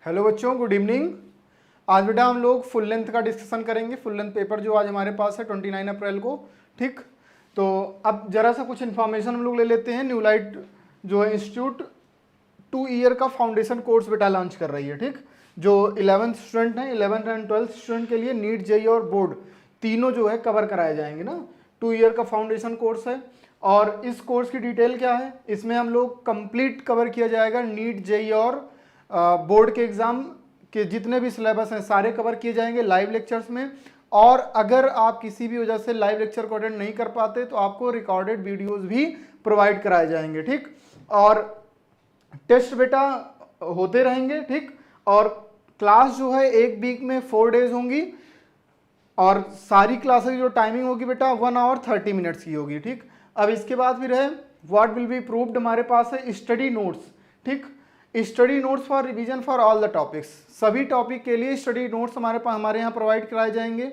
Hello बच्चों, good evening. आज बेटा हम लोग फुल लेंथ का डिस्कशन करेंगे। फुल लेंथ पेपर जो आज हमारे पास है 29 अप्रैल को। ठीक, तो अब जरा सा कुछ इन्फॉर्मेशन हम लोग ले लेते हैं। न्यू लाइट जो है इंस्टीट्यूट 2 ईयर का फाउंडेशन कोर्स बेटा लॉन्च कर रही है। ठीक, जो 11th स्टूडेंट हैं, 11th एंड 12th स्टूडेंट के लिए नीट, जेईई और बोर्ड तीनों जो है कवर कराए जाएंगे ना। 2 ईयर का फाउंडेशन कोर्स है और इस कोर्स की डिटेल क्या है, इसमें हम लोग कंप्लीट कवर किया जाएगा नीट, जेईई और बोर्ड के एग्जाम के जितने भी सिलेबस हैं सारे कवर किए जाएंगे लाइव लेक्चर्स में। और अगर आप किसी भी वजह से लाइव लेक्चर को अटेंड नहीं कर पाते तो आपको रिकॉर्डेड वीडियोस भी प्रोवाइड कराए जाएंगे। ठीक, और टेस्ट बेटा होते रहेंगे। ठीक, और क्लास जो है एक वीक में 4 डेज होंगी और सारी क्लासेस जो टाइमिंग होगी बेटा 1 आवर 30 मिनट्स की होगी। ठीक, अब इसके बाद फिर है व्हाट विल बी प्रूव्ड, हमारे पास है स्टडी नोट्स। ठीक, study notes for revision for all the topics, सभी टॉपिक के लिए स्टडी नोट्स हमारे यहाँ प्रोवाइड कराए जाएंगे।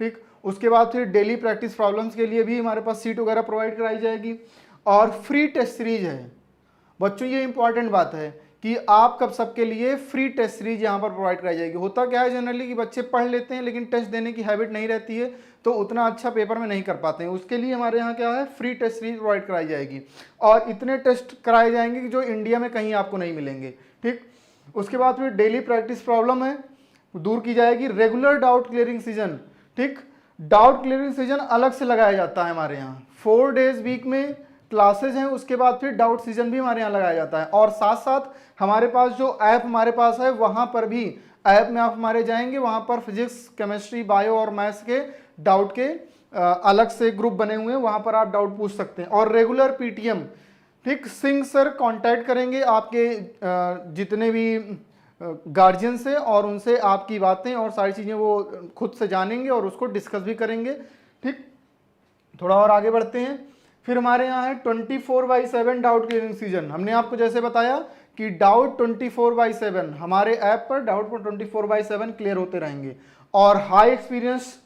ठीक, उसके बाद फिर डेली प्रैक्टिस प्रॉब्लम्स के लिए भी हमारे पास सीट वगैरह प्रोवाइड कराई जाएगी और फ्री टेस्ट सीरीज है। बच्चों ये इंपॉर्टेंट बात है कि आप कब सबके लिए फ्री टेस्ट सीरीज यहाँ पर प्रोवाइड कराई जाएगी। होता क्या है जनरली कि बच्चे पढ़ लेते हैं लेकिन टेस्ट देने की हैबिट नहीं रहती है तो उतना अच्छा पेपर में नहीं कर पाते हैं। उसके लिए हमारे यहाँ क्या है, फ्री टेस्ट सीरीज प्रोवाइड कराई जाएगी और इतने टेस्ट कराए जाएंगे कि जो इंडिया में कहीं आपको नहीं मिलेंगे। ठीक, उसके बाद फिर डेली प्रैक्टिस प्रॉब्लम है दूर की जाएगी। रेगुलर डाउट क्लियरिंग सीजन, ठीक, डाउट क्लियरिंग सीजन अलग से लगाया जाता है हमारे यहाँ। 4 डेज वीक में क्लासेज हैं, उसके बाद फिर डाउट सीजन भी हमारे यहाँ लगाया जाता है। और साथ साथ हमारे पास जो ऐप हमारे पास है वहाँ पर भी ऐप में आप हमारे जाएंगे, वहाँ पर फिजिक्स, केमिस्ट्री, बायो और मैथ्स के डाउट के अलग से ग्रुप बने हुए हैं, वहाँ पर आप डाउट पूछ सकते हैं। और रेगुलर पीटीएम, ठीक, सिंह सर कांटेक्ट करेंगे आपके जितने भी गार्जियन से और उनसे आपकी बातें और सारी चीज़ें वो खुद से जानेंगे और उसको डिस्कस भी करेंगे। ठीक, थोड़ा और आगे बढ़ते हैं। फिर हमारे यहाँ है 24/7 डाउट क्लियरिंग सीजन। हमने आपको जैसे बताया कि डाउट 24/7 हमारे ऐप पर डाउट पर 24/7 क्लियर होते रहेंगे। और हाई एक्सपीरियंस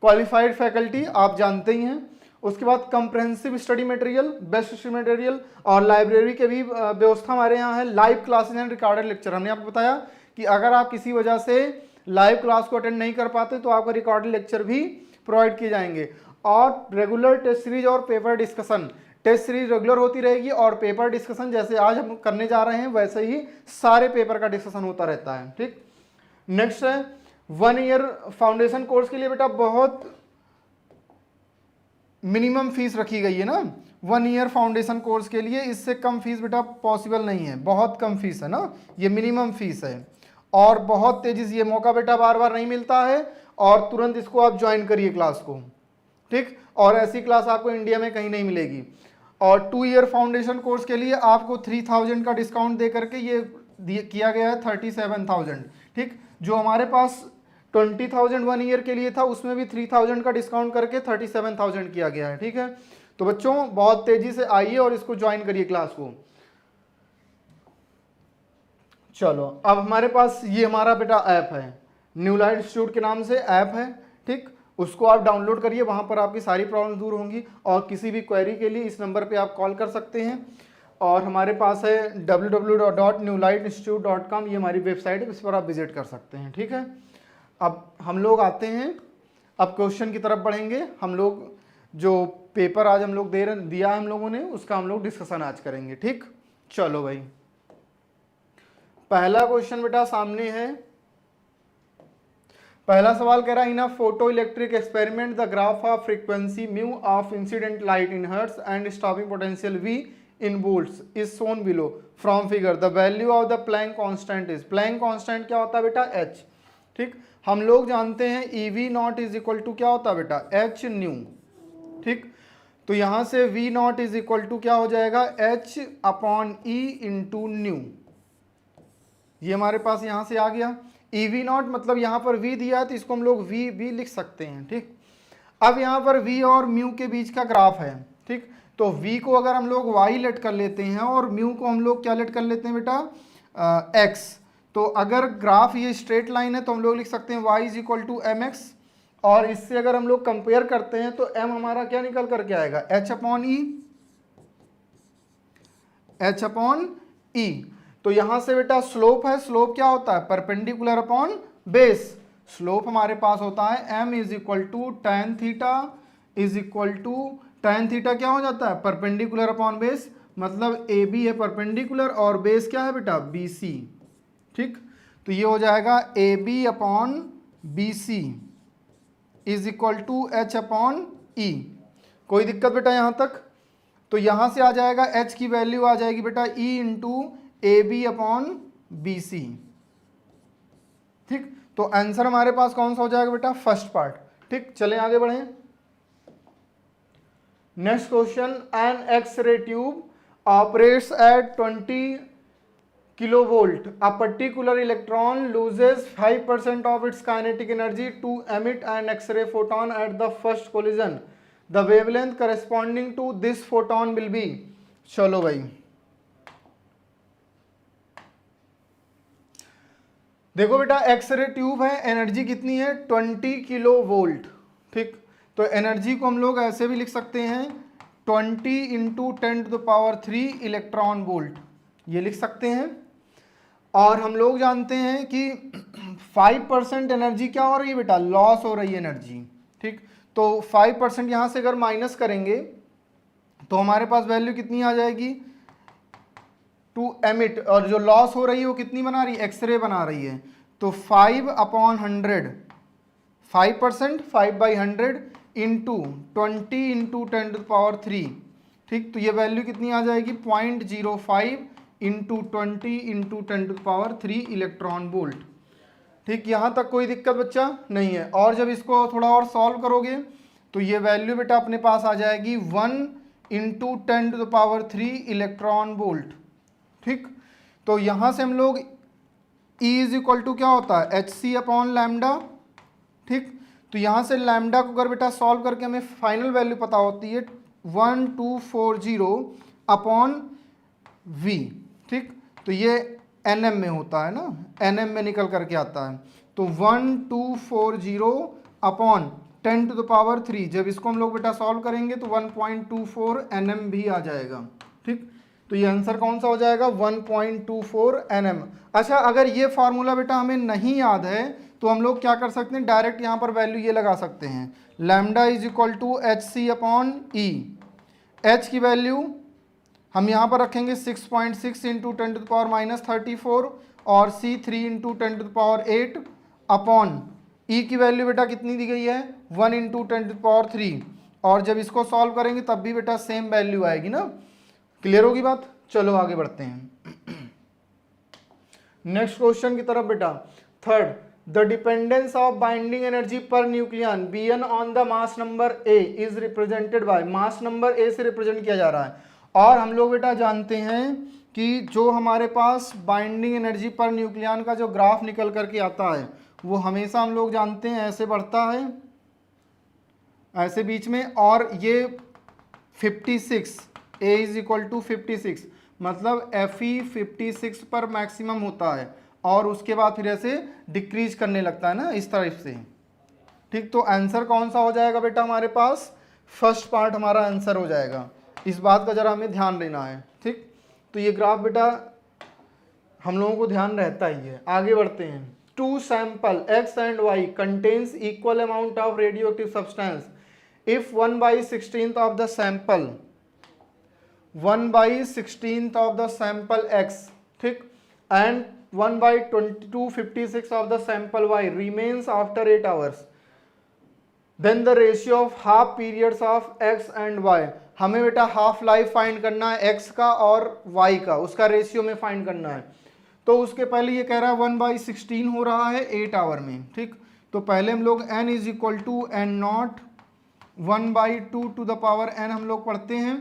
क्वालिफाइड फैकल्टी आप जानते ही हैं। उसके बाद comprehensive study material, best study material और लाइब्रेरी के भी व्यवस्था हमारे यहाँ है। Live classes and recorded lecture, हमने आपको बताया कि अगर आप किसी वजह से लाइव क्लास को अटेंड नहीं कर पाते तो आपको रिकॉर्डेड लेक्चर भी प्रोवाइड किए जाएंगे। और रेगुलर टेस्ट सीरीज और paper discussion, test series regular होती रहेगी और पेपर डिस्कशन जैसे आज हम करने जा रहे हैं वैसे ही सारे पेपर का डिस्कशन होता रहता है। ठीक, नेक्स्ट है 1 ईयर फाउंडेशन कोर्स के लिए बेटा बहुत मिनिमम फीस रखी गई है ना। 1 ईयर फाउंडेशन कोर्स के लिए इससे कम फीस बेटा पॉसिबल नहीं है, बहुत कम फीस है ना, ये मिनिमम फीस है। और बहुत तेजी से ये मौका बेटा बार बार नहीं मिलता है और तुरंत इसको आप ज्वाइन करिए क्लास को। ठीक, और ऐसी क्लास आपको इंडिया में कहीं नहीं मिलेगी। और 2 ईयर फाउंडेशन कोर्स के लिए आपको 3000 का डिस्काउंट दे करके ये किया गया है 37,000। ठीक, जो हमारे पास 20,000 1 ईयर के लिए था उसमें भी 3000 का डिस्काउंट करके 37,000 किया गया है। ठीक है, तो बच्चों बहुत तेजी से आइए और इसको ज्वाइन करिए क्लास को। चलो अब हमारे पास ये हमारा बेटा ऐप है, न्यू लाइट इंस्टीट्यूट के नाम से ऐप है। ठीक, उसको आप डाउनलोड करिए, वहाँ पर आपकी सारी प्रॉब्लम दूर होंगी और किसी भी क्वेरी के लिए इस नंबर पे आप कॉल कर सकते हैं। और हमारे पास है www.newlightinstitute.com, ये हमारी वेबसाइट है, इस पर आप विजिट कर सकते हैं। ठीक है, अब हम लोग आते हैं, अब क्वेश्चन की तरफ बढ़ेंगे। हम लोग जो पेपर आज हम लोग दिया हम लोगों ने उसका हम लोग डिस्कशन आज करेंगे। ठीक, चलो भाई, पहला क्वेश्चन बेटा सामने है। पहला सवाल कह रहा है in a photo electric experiment the graph of frequency mu of incident light in hertz and stopping potential V in volts is shown below from figure. The value of the Planck constant is, Planck constant क्या होता है बेटा H। ठीक, हम लोग जानते हैं EV naught is equal to क्या होता है बेटा H न्यू। ठीक, तो यहां से V naught is equal to क्या हो जाएगा H/E इंटू न्यू। ये हमारे पास यहां से आ गया। EV नॉट मतलब यहां पर V दिया है तो इसको हम लोग V लिख सकते हैं। ठीक, अब यहां पर V और म्यू के बीच का ग्राफ है। ठीक, तो V को अगर हम लोग Y लेट कर लेते हैं और म्यू को हम लोग क्या लेट कर लेते हैं बेटा X, तो अगर ग्राफ ये स्ट्रेट लाइन है तो हम लोग लिख सकते हैं Y is equal to mx। और इससे अगर हम लोग कंपेयर करते हैं तो m हमारा क्या निकल करके आएगा H/E। तो यहां से बेटा स्लोप है, स्लोप क्या होता है, परपेंडिकुलर अपॉन बेस। स्लोप हमारे पास होता है m is equal to tan theta is equal to tan theta क्या हो जाता है, परपेंडिकुलर अपॉन बेस, मतलब ए बी है परपेंडिकुलर और बेस क्या है बेटा, बी सी। ठीक, तो ये हो जाएगा A B upon B C is equal to H upon E. कोई दिक्कत बेटा यहाँ तक? तो यहाँ से आ जाएगा h की वैल्यू आ जाएगी बेटा e into A B upon B C. ठीक, तो आंसर हमारे पास कौन सा हो जाएगा बेटा, फर्स्ट पार्ट। ठीक, चलें आगे बढ़ें। Next question, an X-ray tube operates at 20 kilovolt. A particular electron loses 5% of its kinetic energy to emit an X-ray photon at the first collision. The wavelength corresponding to this photon will be. चलो भाई, देखो बेटा x ray tube है, energy कितनी है, 20 kilo volt. ठीक, तो energy को हम लोग ऐसे भी लिख सकते हैं 20 इंटू 10⁻³ इलेक्ट्रॉन वोल्ट, ये लिख सकते हैं। और हम लोग जानते हैं कि 5% एनर्जी क्या हो रही है बेटा, लॉस हो रही है एनर्जी। ठीक, तो 5% यहाँ से अगर माइनस करेंगे तो हमारे पास वैल्यू कितनी आ जाएगी, टू एमिट, और जो लॉस हो रही है वो कितनी बना रही है, एक्सरे बना रही है। तो 5/100, 5%, 5/100 इंटू 20 इंटू 10⁻³। ठीक, तो ये वैल्यू कितनी आ जाएगी, 0.05 इंटू 20 इंटू 10⁻³ इलेक्ट्रॉन वोल्ट। ठीक, यहाँ तक कोई दिक्कत बच्चा नहीं है। और जब इसको थोड़ा और सॉल्व करोगे तो ये वैल्यू बेटा अपने पास आ जाएगी 1 इंटू 10⁻³ इलेक्ट्रॉन वोल्ट। ठीक, तो यहाँ से हम लोग E इज इक्वल टू क्या होता है, एच सी अपॉन लैम्डा। ठीक, तो यहाँ से लैम्डा को अगर बेटा सॉल्व करके हमें फाइनल वैल्यू पता होती है 1240 अपॉन V। ठीक, तो ये NM में होता है ना, NM में निकल करके आता है। तो 1240 अपॉन 10⁻³, जब इसको हम लोग बेटा सॉल्व करेंगे तो 1.24 NM भी आ जाएगा। ठीक, तो ये आंसर कौन सा हो जाएगा, 1.24 NM। अच्छा, अगर ये फार्मूला बेटा हमें नहीं याद है तो हम लोग क्या कर सकते हैं, डायरेक्ट यहाँ पर वैल्यू ये लगा सकते हैं, lambda is equal to H C upon E. H की वैल्यू हम यहाँ पर रखेंगे 6.6 इंटू 10⁻⁻34 और सी 3 इंटू 10⁸ अपॉन ई की वैल्यू बेटा कितनी दी गई है, 1 इंटू 10⁻3। और जब इसको सॉल्व करेंगे तब भी बेटा सेम वैल्यू आएगी ना। क्लियर होगी बात? चलो आगे बढ़ते हैं नेक्स्ट क्वेश्चन की तरफ बेटा। Third, the dependence of binding energy per nucleon Bn on the mass number A is represented by, mass number A से रिप्रेजेंट किया जा रहा है। और हम लोग बेटा जानते हैं कि जो हमारे पास बाइंडिंग एनर्जी पर न्यूक्लियन का जो ग्राफ निकल करके आता है वो हमेशा हम लोग जानते हैं ऐसे बढ़ता है, ऐसे बीच में, और ये 56, A इज इक्वल टू 56, मतलब Fe 56 पर मैक्सिमम होता है और उसके बाद फिर ऐसे डिक्रीज करने लगता है ना, इस तरफ से। ठीक, तो आंसर कौन सा हो जाएगा बेटा हमारे पास, फर्स्ट पार्ट हमारा आंसर हो जाएगा। इस बात का जरा हमें ध्यान देना है। ठीक, तो ये ग्राफ बेटा हम लोगों को ध्यान रहता ही है। आगे बढ़ते हैं। Two sample X and Y contains equal amount of radioactive substance if 1/16 of the sample 1/16 of the sample X, ठीक, and 1/2256 of the sample Y remains after 8 hours, then the ratio of half periods of X and Y। हमें बेटा half life find करना है X का और Y का, उसका ratio में फाइंड करना है। तो उसके पहले ये कह रहा है 1/16 हो रहा है 8 आवर में। ठीक, तो पहले हम लोग n is equal to n naught 1/2 to the power n हम लोग पढ़ते हैं।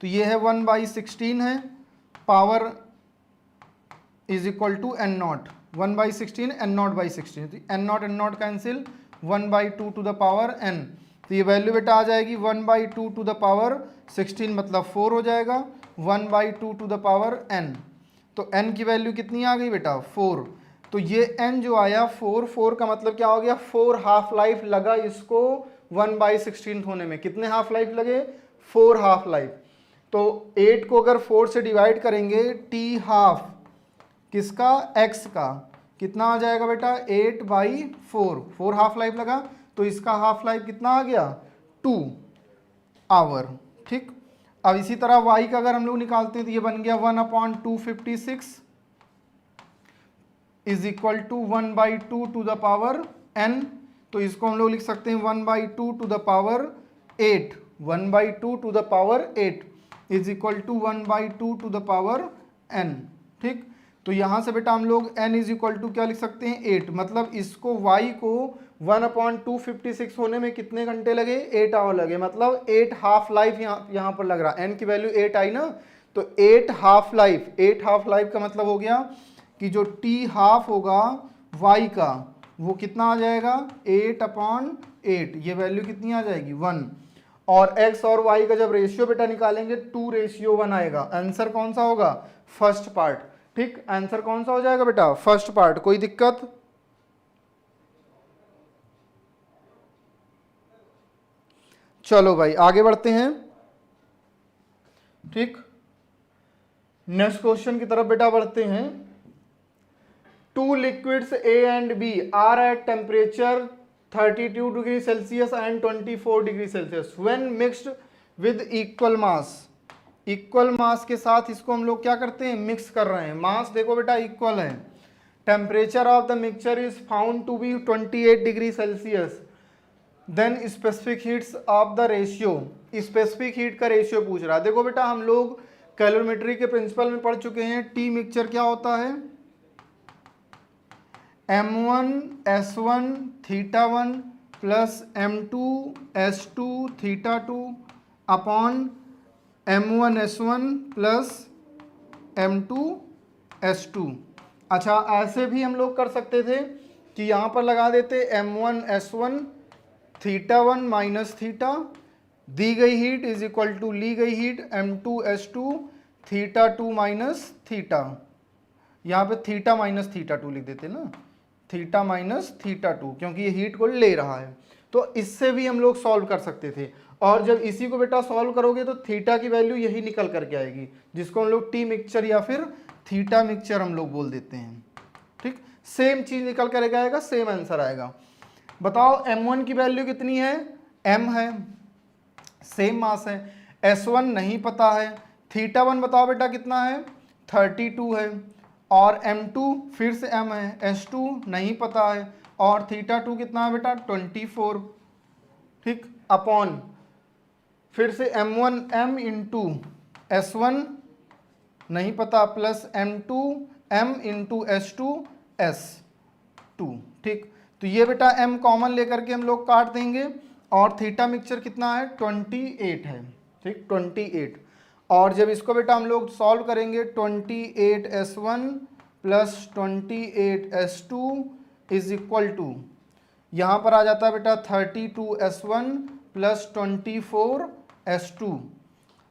तो ये है 1/16 है, power is equal to n naught, 1/16 n naught by 16, n naught cancel, 1/2 to the power n। तो ये वैल्यू बेटा आ जाएगी 1/2 टू द पावर 16, मतलब 4 हो जाएगा, 1/2 टू द पावर n। तो n की वैल्यू कितनी आ गई बेटा, 4। तो ये n जो आया 4 का मतलब क्या हो गया, 4 हाफ लाइफ लगा इसको 1/16 होने में। कितने हाफ लाइफ लगे, 4 हाफ लाइफ। तो 8 को अगर 4 से डिवाइड करेंगे, टी हाफ किसका, x का, कितना आ जाएगा बेटा 8/4, 4 हाफ लाइफ लगा तो इसका हाफ लाइफ कितना आ गया 2 आवर। ठीक, अब इसी तरह y का अगर हम लोग निकालते हैं तो ये बन गया 1/256 is equal to 1/2 to the power n। तो इसको हम लोग लिख सकते हैं 1/2 to the power 8, 1/2 to the power 8 is equal to 1/2 to the power n। ठीक, तो यहाँ से बेटा हम लोग n इज इक्वल टू क्या लिख सकते हैं 8, मतलब इसको y को 1/256 होने में कितने घंटे लगे, 8 आवर लगे, मतलब 8 हाफ लाइफ यहाँ पर लग रहा है। n की वैल्यू 8 आई ना, तो 8 हाफ लाइफ, 8 हाफ लाइफ का मतलब हो गया कि जो t हाफ होगा y का वो कितना आ जाएगा 8/8, ये वैल्यू कितनी आ जाएगी 1। और x और y का जब रेशियो बेटा निकालेंगे 2:1 आएगा। आंसर कौन सा होगा, फर्स्ट पार्ट। ठीक, आंसर कौन सा हो जाएगा बेटा, फर्स्ट पार्ट। कोई दिक्कत, चलो भाई आगे बढ़ते हैं। ठीक, नेक्स्ट क्वेश्चन की तरफ बेटा बढ़ते हैं। Two liquids A and B are at temperature 32 degree Celsius and 24 degree Celsius when mixed with equal mass। Equal मास के साथ इसको हम लोग क्या करते हैं, मिक्स कर रहे हैं। मास देखो बेटा इक्वल है। Temperature of the mixture is found to be 28 degree Celsius, then specific heats of the ratio. Specific heat का रेशियो पूछ रहा है। देखो बेटा हम लोग कैलोरीमेट्री के प्रिंसिपल में पढ़ चुके हैं, टी मिक्सचर क्या होता है, M1S1 θ1 plus M2S2 θ2 upon M1S1 plus M2S2। अच्छा, ऐसे भी हम लोग कर सकते थे कि यहाँ पर लगा देते M1S1 θ1 माइनस थीटा, दी गई हीट इज इक्वल टू ली गई हीट M2S2 θ2 माइनस थीटा। यहाँ पे थीटा माइनस θ2 लिख देते ना, थीटा माइनस θ2, क्योंकि ये हीट को ले रहा है। तो इससे भी हम लोग सॉल्व कर सकते थे। और जब इसी को बेटा सॉल्व करोगे तो थीटा की वैल्यू यही निकल करके आएगी, जिसको हम लोग टी मिक्सचर या फिर थीटा मिक्सचर हम लोग बोल देते हैं। ठीक, सेम चीज निकल कर आएगा, सेम आंसर आएगा। बताओ M1 की वैल्यू कितनी है, m है, सेम मास है। S1 नहीं पता है, θ1 बताओ बेटा कितना है 32 है, और M2 फिर से m है, S2 नहीं पता है, और θ2 कितना है बेटा 24। ठीक, अपॉन फिर से M1 m इंटू S1 नहीं पता, plus M2 m into S2 S2। ठीक, तो ये बेटा m कॉमन लेकर के हम लोग काट देंगे, और थीटा मिक्सचर कितना है 28 है। ठीक, 28। और जब इसको बेटा हम लोग सॉल्व करेंगे 28S1 plus 28S2 is equal to, यहाँ पर आ जाता है बेटा 32S1 प्लस 24S2।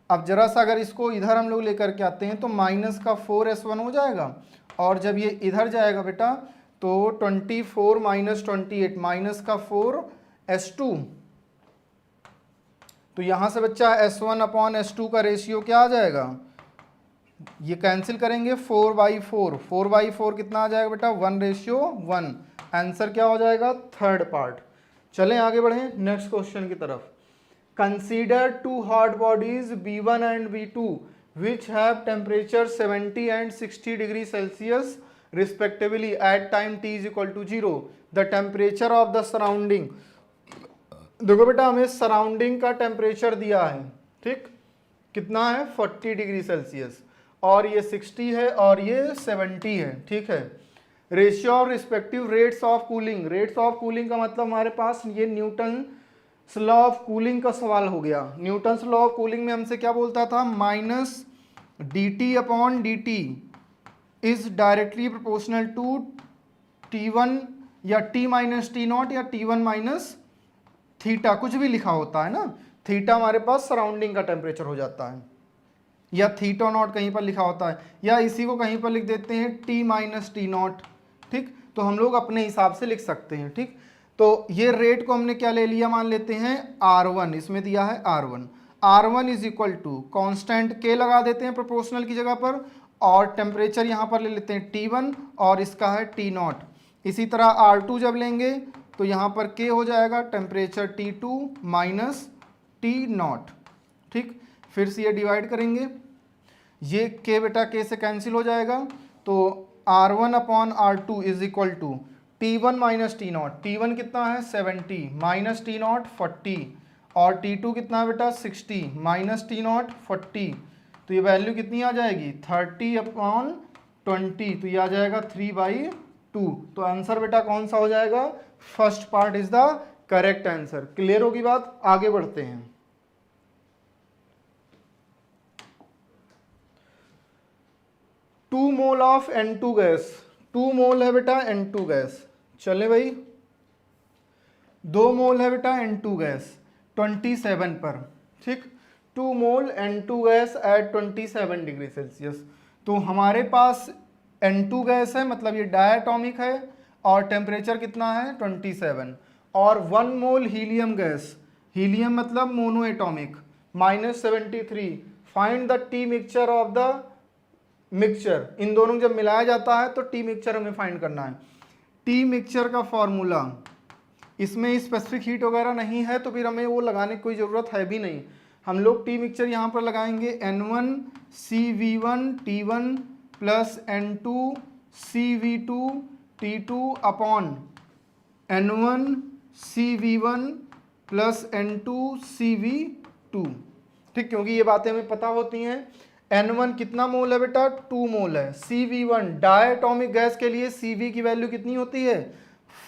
अब जरा सा अगर इसको इधर हम लोग लेकर के आते हैं तो माइनस का 4S1 हो जाएगा, और जब ये इधर जाएगा बेटा तो 24 माइनस 28 माइनस का 4S2। तो यहाँ से बच्चा S1 अपॉन S2 का रेशियो क्या आ जाएगा, ये कैंसिल करेंगे 4/4, 4/4 कितना आ जाएगा बेटा 1:1। आंसर क्या हो जाएगा, थर्ड पार्ट। चलें आगे बढ़ें नेक्स्ट क्वेश्चन की तरफ। Consider two hot bodies B1 and B2 which have temperature 70 and 60 degree Celsius respectively at time t is equal to 0। The temperature of the surrounding. देखो बेटा हमें सराउंडिंग का टेम्परेचर दिया है, ठीक, कितना है 40 डिग्री सेल्सियस, और ये 60 है और ये 70 है। ठीक है, ratio of respective rates of cooling. Rates of cooling का मतलब हमारे पास ये न्यूटन लॉ ऑफ कूलिंग का सवाल हो गया। न्यूटन लॉ ऑफ कूलिंग में हमसे क्या बोलता था, minus dt upon dt is directly proportional to T1 या T माइनस टी नॉट या T1 माइनस थीटा, कुछ भी लिखा होता है ना। थीटा हमारे पास सराउंडिंग का टेम्परेचर हो जाता है, या थीटा नॉट कहीं पर लिखा होता है, या इसी को कहीं पर लिख देते हैं T माइनस टी नॉट। ठीक, तो हम लोग अपने हिसाब से लिख सकते हैं। ठीक, तो ये रेट को हमने क्या ले लिया, मान लेते हैं R1, इसमें दिया है R1। R1 is equal to constant K लगा देते हैं प्रोपोर्शनल की जगह पर, और टेम्परेचर यहाँ पर ले लेते हैं T1 और इसका है T0। इसी तरह R2 जब लेंगे तो यहाँ पर K हो जाएगा टेम्परेचर T2 माइनस T0। ठीक, फिर से ये डिवाइड करेंगे, ये K बेटा K से कैंसिल हो जाएगा, तो R1 upon R2 is equal to T1 minus T0। T1 कितना है 70 माइनस T0 40, और T2 कितना है बेटा 60 माइनस T0 40, तो ये वैल्यू कितनी आ जाएगी 30 अपॉन 20, तो ये आ जाएगा 3/2। तो आंसर बेटा कौन सा हो जाएगा, first part is the correct answer. Clear होगी बात, आगे बढ़ते हैं। 2 मोल ऑफ N2 गैस, 2 मोल है बेटा N2 गैस, चले भाई 2 मोल है बेटा N2 गैस 27 पर। ठीक, 2 मोल N2 gas at 27 degree Celsius. तो हमारे पास N2 गैस है, मतलब ये डायटॉमिक है, और टेम्परेचर कितना है 27, और 1 मोल हीलियम गैस, हीलियम मतलब mono atomic, -73। Find the T mixture of the mixture. इन दोनों जब मिलाया जाता है तो टी मिक्सचर हमें फाइंड करना है। टी मिक्सचर का फॉर्मूला, इसमें स्पेसिफिक हीट वगैरह नहीं है तो फिर हमें वो लगाने की कोई ज़रूरत है भी नहीं। हम लोग टी मिक्सचर यहाँ पर लगाएंगे N1 CV1 T1 plus N2 CV2 T2 upon N1 CV1 plus N2 CV2। ठीक, क्योंकि ये बातें हमें पता होती हैं। N1 कितना मोल है बेटा 2 मोल है। CV1 डायटॉमिक गैस के लिए CV की वैल्यू कितनी होती है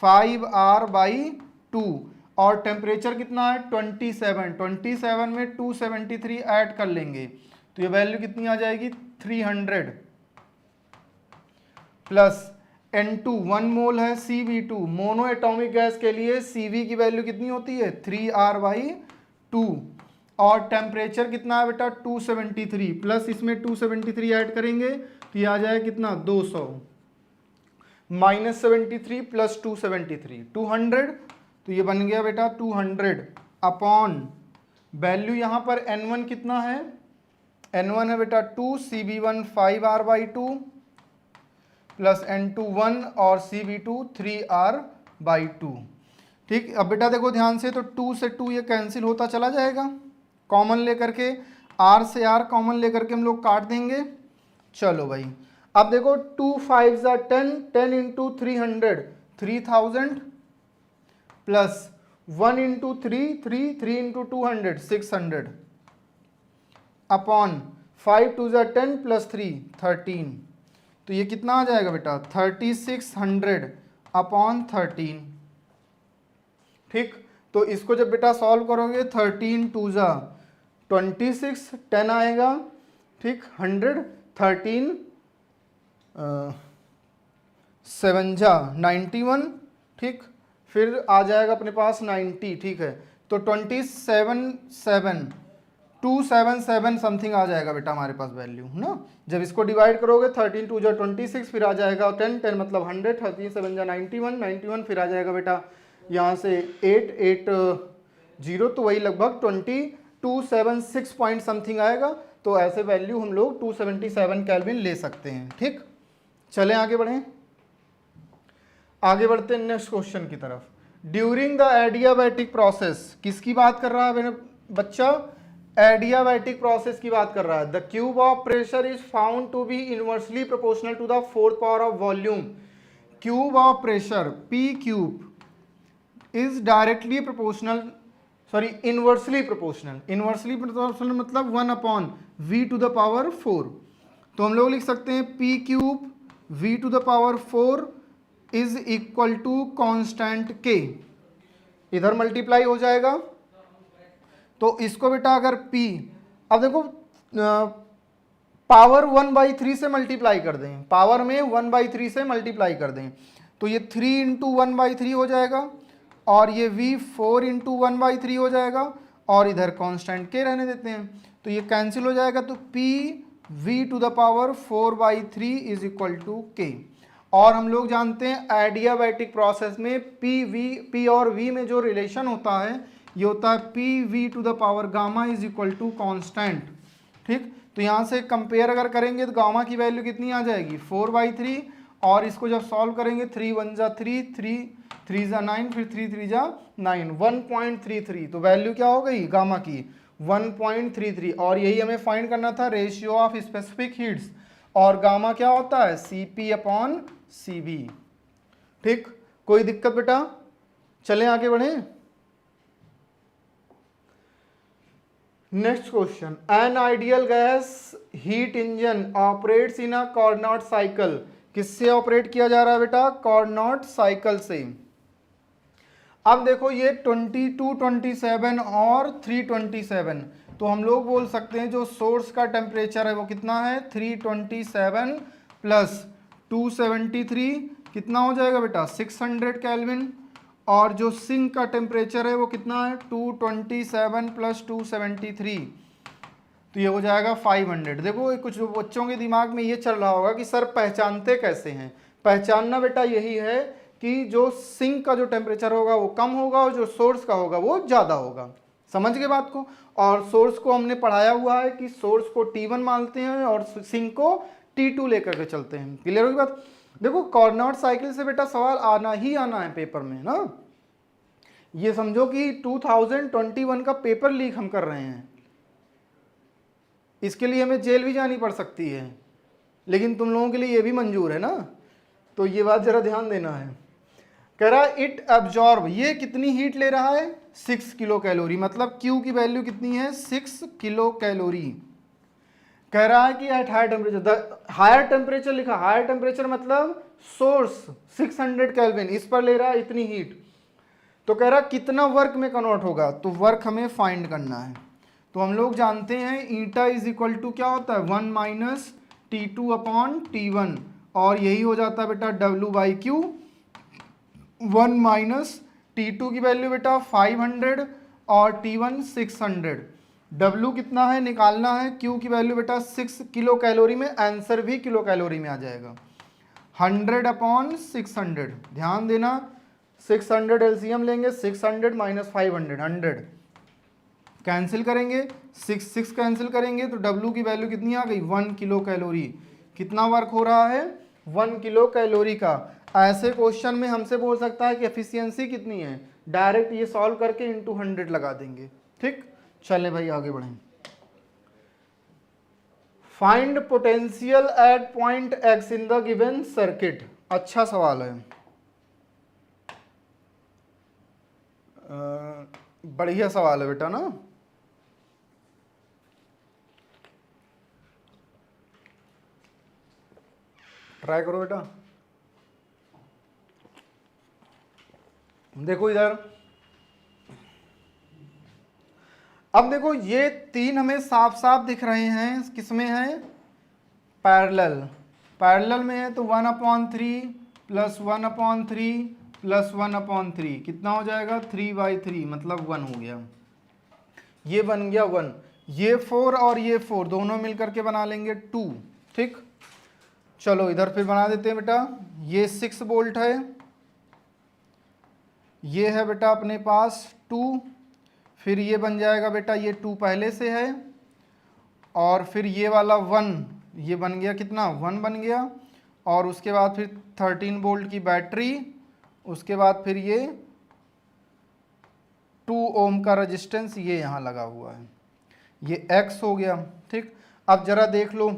5R/2, और टेम्परेचर कितना है 27 में 273 ऐड कर लेंगे तो ये वैल्यू कितनी आ जाएगी 300, प्लस N2 1 मोल है CV2, मोनो एटॉमिक गैस के लिए CV की वैल्यू कितनी होती है 3R/2, और टेम्परेचर कितना है बेटा 273, प्लस इसमें 273 ऐड करेंगे तो ये आ जाए कितना 200, -73 प्लस 273 200, तो ये बन गया बेटा 200 अपॉन वैल्यू यहाँ पर N1 कितना है, N1 है बेटा 2, CV1 5R/2 प्लस N2 1 और CV2 3R/2। ठीक, अब बेटा देखो ध्यान से, तो 2 से 2 ये कैंसिल होता चला जाएगा, कॉमन लेकर के R से R कॉमन लेकर के हम लोग काट देंगे। चलो भाई, अब देखो 2 5 10, 10 into 300 3000, plus 1 into 3 into 200 600, upon 5 2 10 plus 3 13, तो ये कितना आ जाएगा बेटा 3600 अपॉन 13। ठीक, तो इसको जब बेटा सॉल्व करोगे 13 2 26 10 आएगा, ठीक 100 13 7 91, ठीक फिर आ जाएगा अपने पास 90। ठीक है, तो 277 समथिंग आ जाएगा बेटा हमारे पास वैल्यू ना। जब इसको डिवाइड करोगे 13 2 26, फिर आ जाएगा 10 10 मतलब 100, 13 7 91, फिर आ जाएगा बेटा यहाँ से 8 8 0, तो वही लगभग 276 पॉइंट समथिंग आएगा। तो ऐसे वैल्यू हम लोग 277 केल्विन ले सकते हैं। ठीक, चलें आगे बढ़ें, आगे बढ़ते हैं नेक्स्ट क्वेश्चन की तरफ। ड्यूरिंग द एडियाबैटिक प्रोसेस, किसकी बात कर रहा है मेरे बच्चा, एडियाबैटिक प्रोसेस की बात कर रहा है। The cube of pressure is found to be inversely proportional to the 4th power of volume. Cube of pressure P cube is directly proportional, sorry inversely proportional, inversely proportional मतलब 1/v⁴। तो हम लोग लिख सकते हैं P cube v⁴ is equal to constant K, इधर multiply हो जाएगा। तो इसको बेटा अगर P, अब देखो पावर 1/3 से मल्टीप्लाई कर दें, पावर में 1/3 से मल्टीप्लाई कर दें तो ये 3 इंटू 1/3 हो जाएगा, और ये v 4 इंटू 1/3 हो जाएगा, और इधर कांस्टेंट K रहने देते हैं तो ये कैंसिल हो जाएगा। तो P v⁴/3 is equal to K। और हम लोग जानते हैं एडियाबैटिक प्रोसेस में P और V में जो रिलेशन होता है ये होता है P V to the power gamma is equal to constant. ठीक, तो यहाँ से कंपेयर अगर करेंगे तो गामा की वैल्यू कितनी आ जाएगी 4/3, और इसको जब सॉल्व करेंगे 3 1 जा 3, 3 3 जा 9, फिर 3 3 जा 9, 1.33। तो वैल्यू क्या हो गई गामा की 1.33, और यही हमें फाइंड करना था रेशियो ऑफ स्पेसिफिक हीट्स, और गामा क्या होता है CP/CV। ठीक, कोई दिक्कत बेटा? चलें आगे बढ़ें। Next question, an ideal gas heat engine operates in a Carnot cycle. किससे ऑपरेट किया जा रहा है बेटा? कार्नोट साइकिल से। अब देखो ये 22, 27 और 327, तो हम लोग बोल सकते हैं जो सोर्स का टेम्परेचर है वो कितना है 327 प्लस 273, कितना हो जाएगा बेटा 600 केल्विन, और जो सिंक का टेम्परेचर है वो कितना है 227 प्लस 273, तो ये हो जाएगा 500। देखो कुछ बच्चों के दिमाग में ये चल रहा होगा कि सर पहचानते कैसे हैं? पहचानना बेटा यही है कि जो सिंक का जो टेम्परेचर होगा वो कम होगा और जो सोर्स का होगा वो ज़्यादा होगा। समझ गए बात को? और सोर्स को हमने पढ़ाया हुआ है कि सोर्स को T1 मानते हैं और सिंक को T2 लेकर के चलते हैं। क्लियर होगी बात? देखो कार्नोट साइकिल से बेटा सवाल आना ही आना है पेपर में ना। ये समझो कि 2021 का पेपर लीक हम कर रहे हैं, इसके लिए हमें जेल भी जानी पड़ सकती है, लेकिन तुम लोगों के लिए ये भी मंजूर है ना, तो ये बात जरा ध्यान देना है। कह रहा है इट अब्जॉर्ब, ये कितनी हीट ले रहा है 6 किलो कैलोरी, मतलब Q की वैल्यू कितनी है 6 किलो कैलोरी। कह रहा है कि at higher temperature, higher temperature लिखा, हायर टेम्परेचर मतलब सोर्स 600 केल्विन, इस पर ले रहा है इतनी हीट, तो कह रहा कितना वर्क में कन्वर्ट होगा, तो वर्क हमें फाइंड करना है। तो हम लोग जानते हैं ईटा इज इक्वल टू क्या होता है 1 माइनस T2/T1, और यही हो जाता है बेटा W/Q। 1 माइनस T2 की वैल्यू बेटा 500 और T1 600, W कितना है निकालना है, Q की वैल्यू बेटा 6 किलो कैलोरी में, आंसर भी किलो कैलोरी में आ जाएगा 100/600। ध्यान देना 600 एलसीएम लेंगे, 600 माइनस 500 100, कैंसिल करेंगे 6 6 कैंसिल करेंगे तो W की वैल्यू कितनी आ गई 1 किलो कैलोरी। कितना वर्क हो रहा है 1 किलो कैलोरी का। ऐसे क्वेश्चन में हमसे बोल सकता है कि एफिशिएंसी कितनी है, डायरेक्ट ये सॉल्व करके इंटू 100 लगा देंगे। ठीक, चलें भाई आगे बढ़ें। Find potential at point x in the given circuit. अच्छा सवाल है, बढ़िया सवाल है बेटा ना। ट्राई करो बेटा। देखो इधर, अब देखो ये तीन हमें साफ साफ दिख रहे हैं, किसमें है पैरेलल, पैरेलल में है तो 1/3 प्लस 1/3 प्लस 1/3 कितना हो जाएगा 3/3, मतलब 1 हो गया, ये बन गया 1, ये 4 और ये 4 दोनों मिलकर के बना लेंगे 2। ठीक, चलो इधर फिर बना देते हैं बेटा, ये 6 वोल्ट है, ये है बेटा अपने पास 2, फिर ये बन जाएगा बेटा ये 2 पहले से है, और फिर ये वाला 1, ये बन गया कितना 1 बन गया, और उसके बाद फिर 13 वोल्ट की बैटरी, उसके बाद फिर ये 2 ओम का रेजिस्टेंस ये यहाँ लगा हुआ है, ये X हो गया। ठीक, अब जरा देख लो,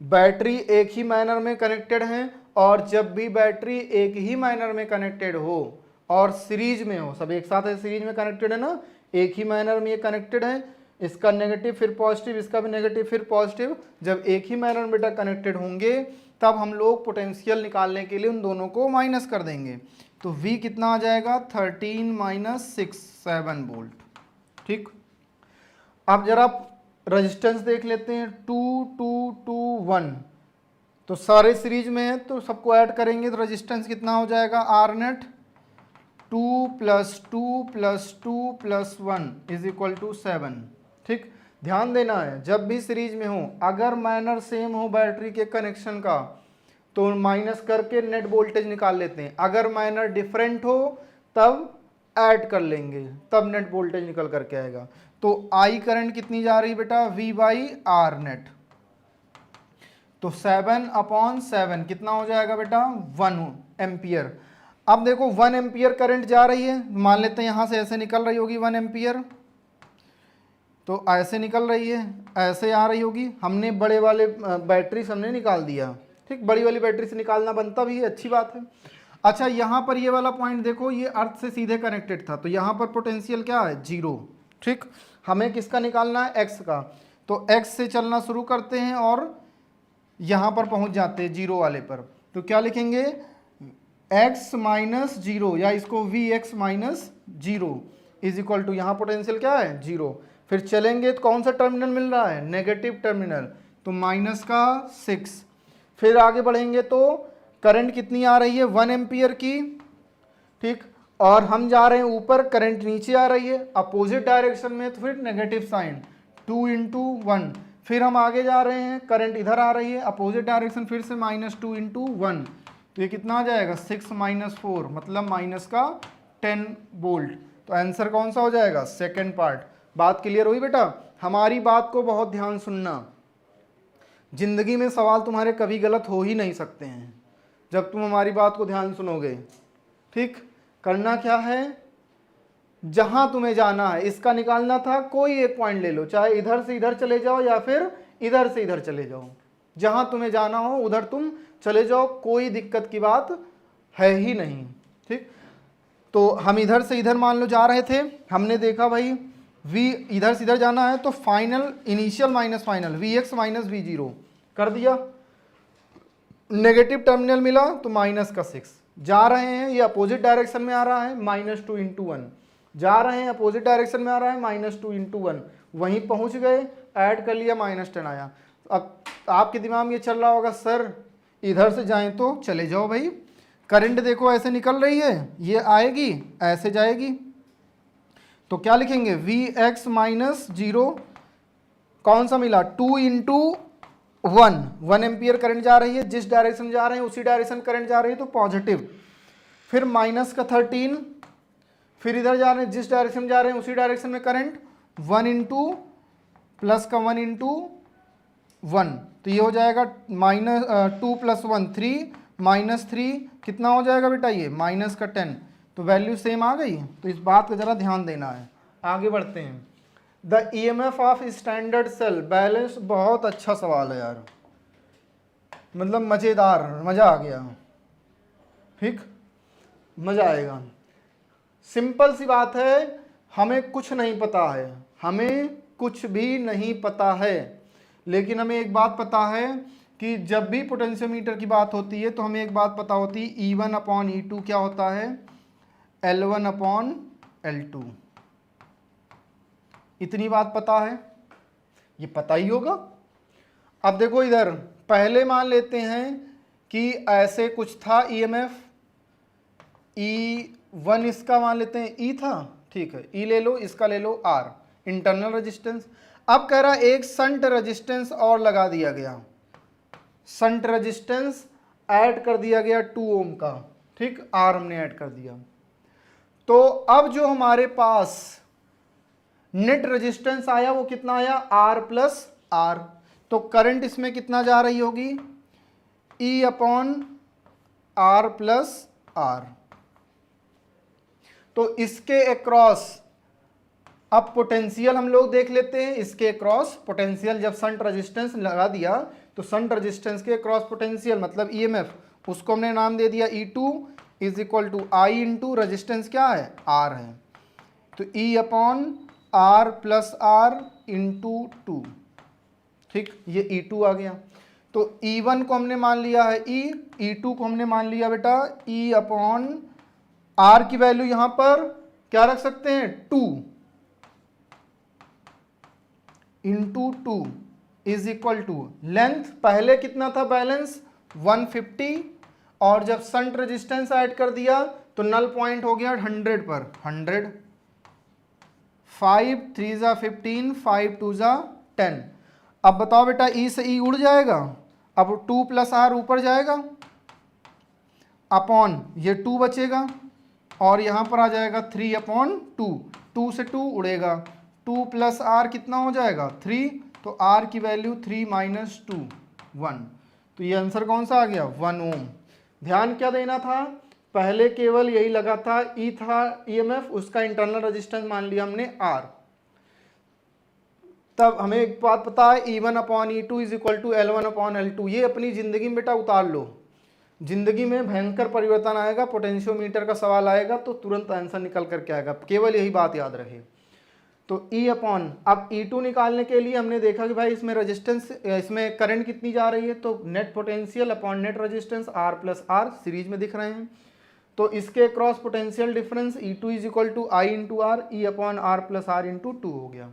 बैटरी एक ही मैनर में कनेक्टेड है, और जब भी बैटरी एक ही मैनर में कनेक्टेड हो और सीरीज में हो, सब एक साथ है सीरीज में कनेक्टेड है ना, एक ही मैनर में ये कनेक्टेड है, इसका नेगेटिव फिर पॉजिटिव, इसका भी नेगेटिव फिर पॉजिटिव, जब एक ही मैनर में बेटा कनेक्टेड होंगे तब हम लोग पोटेंशियल निकालने के लिए उन दोनों को माइनस कर देंगे, तो V कितना आ जाएगा 13 माइनस 6 7 वोल्ट। ठीक, अब जरा रेजिस्टेंस देख लेते हैं 2 2 2 1, तो सारे सीरीज में है तो सबको ऐड करेंगे तो रेजिस्टेंस कितना हो जाएगा R net 2 plus 2 plus 2 plus 1 is equal to 7। ठीक, ध्यान देना है जब भी सीरीज में हो, अगर मैनर सेम हो बैटरी के कनेक्शन का तो माइनस करके नेट वोल्टेज निकाल लेते हैं, अगर मैनर डिफरेंट हो तब ऐड कर लेंगे तब नेट वोल्टेज निकल करके आएगा। तो आई करंट कितनी जा रही है बेटा, V बाई आर नेट, तो 7/7 कितना हो जाएगा बेटा 1 एम्पियर। अब देखो 1 एम्पियर करंट जा रही है, मान लेते हैं यहाँ से ऐसे निकल रही होगी 1 एम्पियर, तो ऐसे निकल रही है, ऐसे आ रही होगी। हमने बड़े वाले बैटरी से हमने निकाल दिया, ठीक, बड़ी वाली बैटरी से निकालना बनता भी है, अच्छी बात है। अच्छा यहाँ पर ये वाला पॉइंट देखो, ये अर्थ से सीधे कनेक्टेड था, तो यहाँ पर पोटेंशियल क्या है 0, ठीक। हमें किसका निकालना है, एक्स का, तो एक्स से चलना शुरू करते हैं और यहाँ पर पहुँच जाते हैं 0 वाले पर। तो क्या लिखेंगे, x माइनस 0 या इसको Vx minus 0 is equal to, यहाँ पोटेंशियल क्या है 0। फिर चलेंगे तो कौन सा टर्मिनल मिल रहा है, नेगेटिव टर्मिनल, तो माइनस का 6। फिर आगे बढ़ेंगे तो करंट कितनी आ रही है 1 एम्पियर की, ठीक, और हम जा रहे हैं ऊपर, करंट नीचे आ रही है अपोजिट डायरेक्शन में, तो फिर नेगेटिव साइन 2 × 1। फिर हम आगे जा रहे हैं, करंट इधर आ रही है अपोजिट डायरेक्शन, फिर से -2 × 1, तो ये कितना आ जाएगा 6 - 4 मतलब माइनस का 10 वोल्ट। तो आंसर कौन सा हो जाएगा, सेकेंड पार्ट। बात क्लियर हुई बेटा, हमारी बात को बहुत ध्यान सुनना, जिंदगी में सवाल तुम्हारे कभी गलत हो ही नहीं सकते हैं जब तुम हमारी बात को ध्यान सुनोगे, ठीक। करना क्या है, जहां तुम्हें जाना है इसका निकालना था, कोई एक पॉइंट ले लो, चाहे इधर से इधर चले जाओ या फिर इधर से इधर चले जाओ, जहां तुम्हें जाना हो उधर तुम चले जाओ, कोई दिक्कत की बात है ही नहीं, ठीक। तो हम इधर से इधर मान लो जा रहे थे, हमने देखा भाई v इधर से इधर जाना है, तो final initial minus final Vx minus V0 कर दिया, नेगेटिव टर्मिनल मिला तो माइनस का 6। जा रहे हैं ये अपोजिट डायरेक्शन में आ रहा है, -2 × 1, जा रहे हैं अपोजिट डायरेक्शन में आ रहा है, -2 × 1, वहीं पहुंच गए, ऐड कर लिया, -10 आया। अब आपके दिमाग में ये चल रहा होगा, सर इधर से जाएं तो चले जाओ भाई, करंट देखो ऐसे निकल रही है, ये आएगी ऐसे जाएगी, तो क्या लिखेंगे Vx माइनस 0 कौन सा मिला 2 × 1 एम्पियर करंट जा रही है, जिस डायरेक्शन जा रहे हैं उसी डायरेक्शन करंट जा रही है तो पॉजिटिव, फिर माइनस का 13, फिर इधर जा रहे हैं जिस डायरेक्शन जा रहे हैं उसी डायरेक्शन में करंट 1 × प्लस का 1 × 1, तो ये हो जाएगा -2 + 1 3 -3 कितना हो जाएगा बेटा ये माइनस का 10, तो वैल्यू सेम आ गई। तो इस बात का जरा ध्यान देना है। आगे बढ़ते हैं, the EMF of standard cell balance, बहुत अच्छा सवाल है यार, मतलब मज़ेदार, मज़ा आ गया, ठीक, मज़ा आएगा। सिंपल सी बात है, हमें कुछ नहीं पता है, हमें कुछ भी नहीं पता है, लेकिन हमें एक बात पता है कि जब भी पोटेंशियोमीटर की बात होती है तो हमें एक बात पता होती है, E1/E2 क्या होता है, L1/L2, इतनी बात पता है, ये पता ही होगा। अब देखो इधर पहले मान लेते हैं कि ऐसे कुछ था EMF, E1 इसका मान लेते हैं E था, ठीक है, E ले लो, इसका ले लो R इंटरनल रेजिस्टेंस। अब कह रहा एक संट रेजिस्टेंस और लगा दिया गया, संट रेजिस्टेंस ऐड कर दिया गया 2 ओम का, ठीक, R हमने ऐड कर दिया। तो अब जो हमारे पास नेट रेजिस्टेंस आया वो कितना आया R + R, तो करंट इसमें कितना जा रही होगी E/R + R, तो इसके अक्रॉस अब पोटेंशियल हम लोग देख लेते हैं, इसके अक्रॉस पोटेंशियल, जब शंट रेजिस्टेंस लगा दिया तो शंट रेजिस्टेंस के अक्रॉस पोटेंशियल मतलब EMF, उसको हमने नाम दे दिया E2 = I × रेजिस्टेंस क्या है R है, तो E/R + R × 2, ठीक, ये E2 आ गया। तो E1 को हमने मान लिया है E, E2 को हमने मान लिया बेटा E/R की वैल्यू यहां पर क्या रख सकते हैं 2 × 2 = लेंथ, पहले कितना था बैलेंस 150, और जब शंट रेजिस्टेंस ऐड कर दिया तो नल पॉइंट हो गया 100 पर, 100, 5 × 3 = 15, 5 × 2 = 10। अब बताओ बेटा E से E उड़ जाएगा, अब 2 + R ऊपर जाएगा, अपॉन ये 2 बचेगा और यहाँ पर आ जाएगा 3/2, 2 से 2 उड़ेगा, 2 प्लस आर कितना हो जाएगा 3, तो आर की वैल्यू 3 माइनस 2 1, तो ये आंसर कौन सा आ गया 1 ओम। ध्यान क्या देना था, पहले केवल यही लगा था, ई था ईएमएफ, उसका इंटरनल रेजिस्टेंस मान लिया हमने आर। तब हमें एक बात पता है, E1/E2 is equal to L1/L2। ये अपनी जिंदगी में बेटा उतार लो, जिंदगी में भयंकर परिवर्तन आएगा, पोटेंशियोमीटर का सवाल आएगा तो तुरंत आंसर निकल करके आएगा, केवल यही बात याद रहे। तो अब E2 निकालने के लिए हमने देखा कि भाई इसमें रेजिस्टेंस, इसमें करंट कितनी जा रही है, तो net potential upon net resistance R plus R series में दिख रहे हैं, तो इसके cross potential difference E2 is equal to I into R, E/R plus R into 2 हो गया।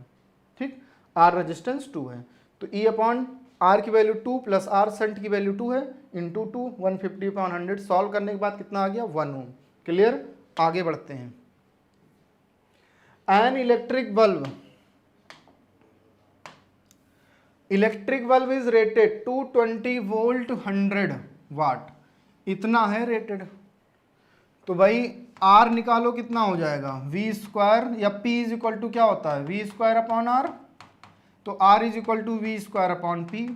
ठीक, R रेजिस्टेंस 2 है, तो E/R की वैल्यू 2 प्लस R शंट की वैल्यू 2 है, इंटू 2 150/100 सॉल्व करने के बाद कितना आ गया 1 ओम। क्लियर, आगे बढ़ते हैं। An electric bulb is rated 220 volt 100 वाट, इतना है रेटेड। तो भाई R निकालो कितना हो जाएगा V स्क्वायर, या P इज इक्वल टू क्या होता है V स्क्वायर अपॉन R, तो R is equal to V square upon P,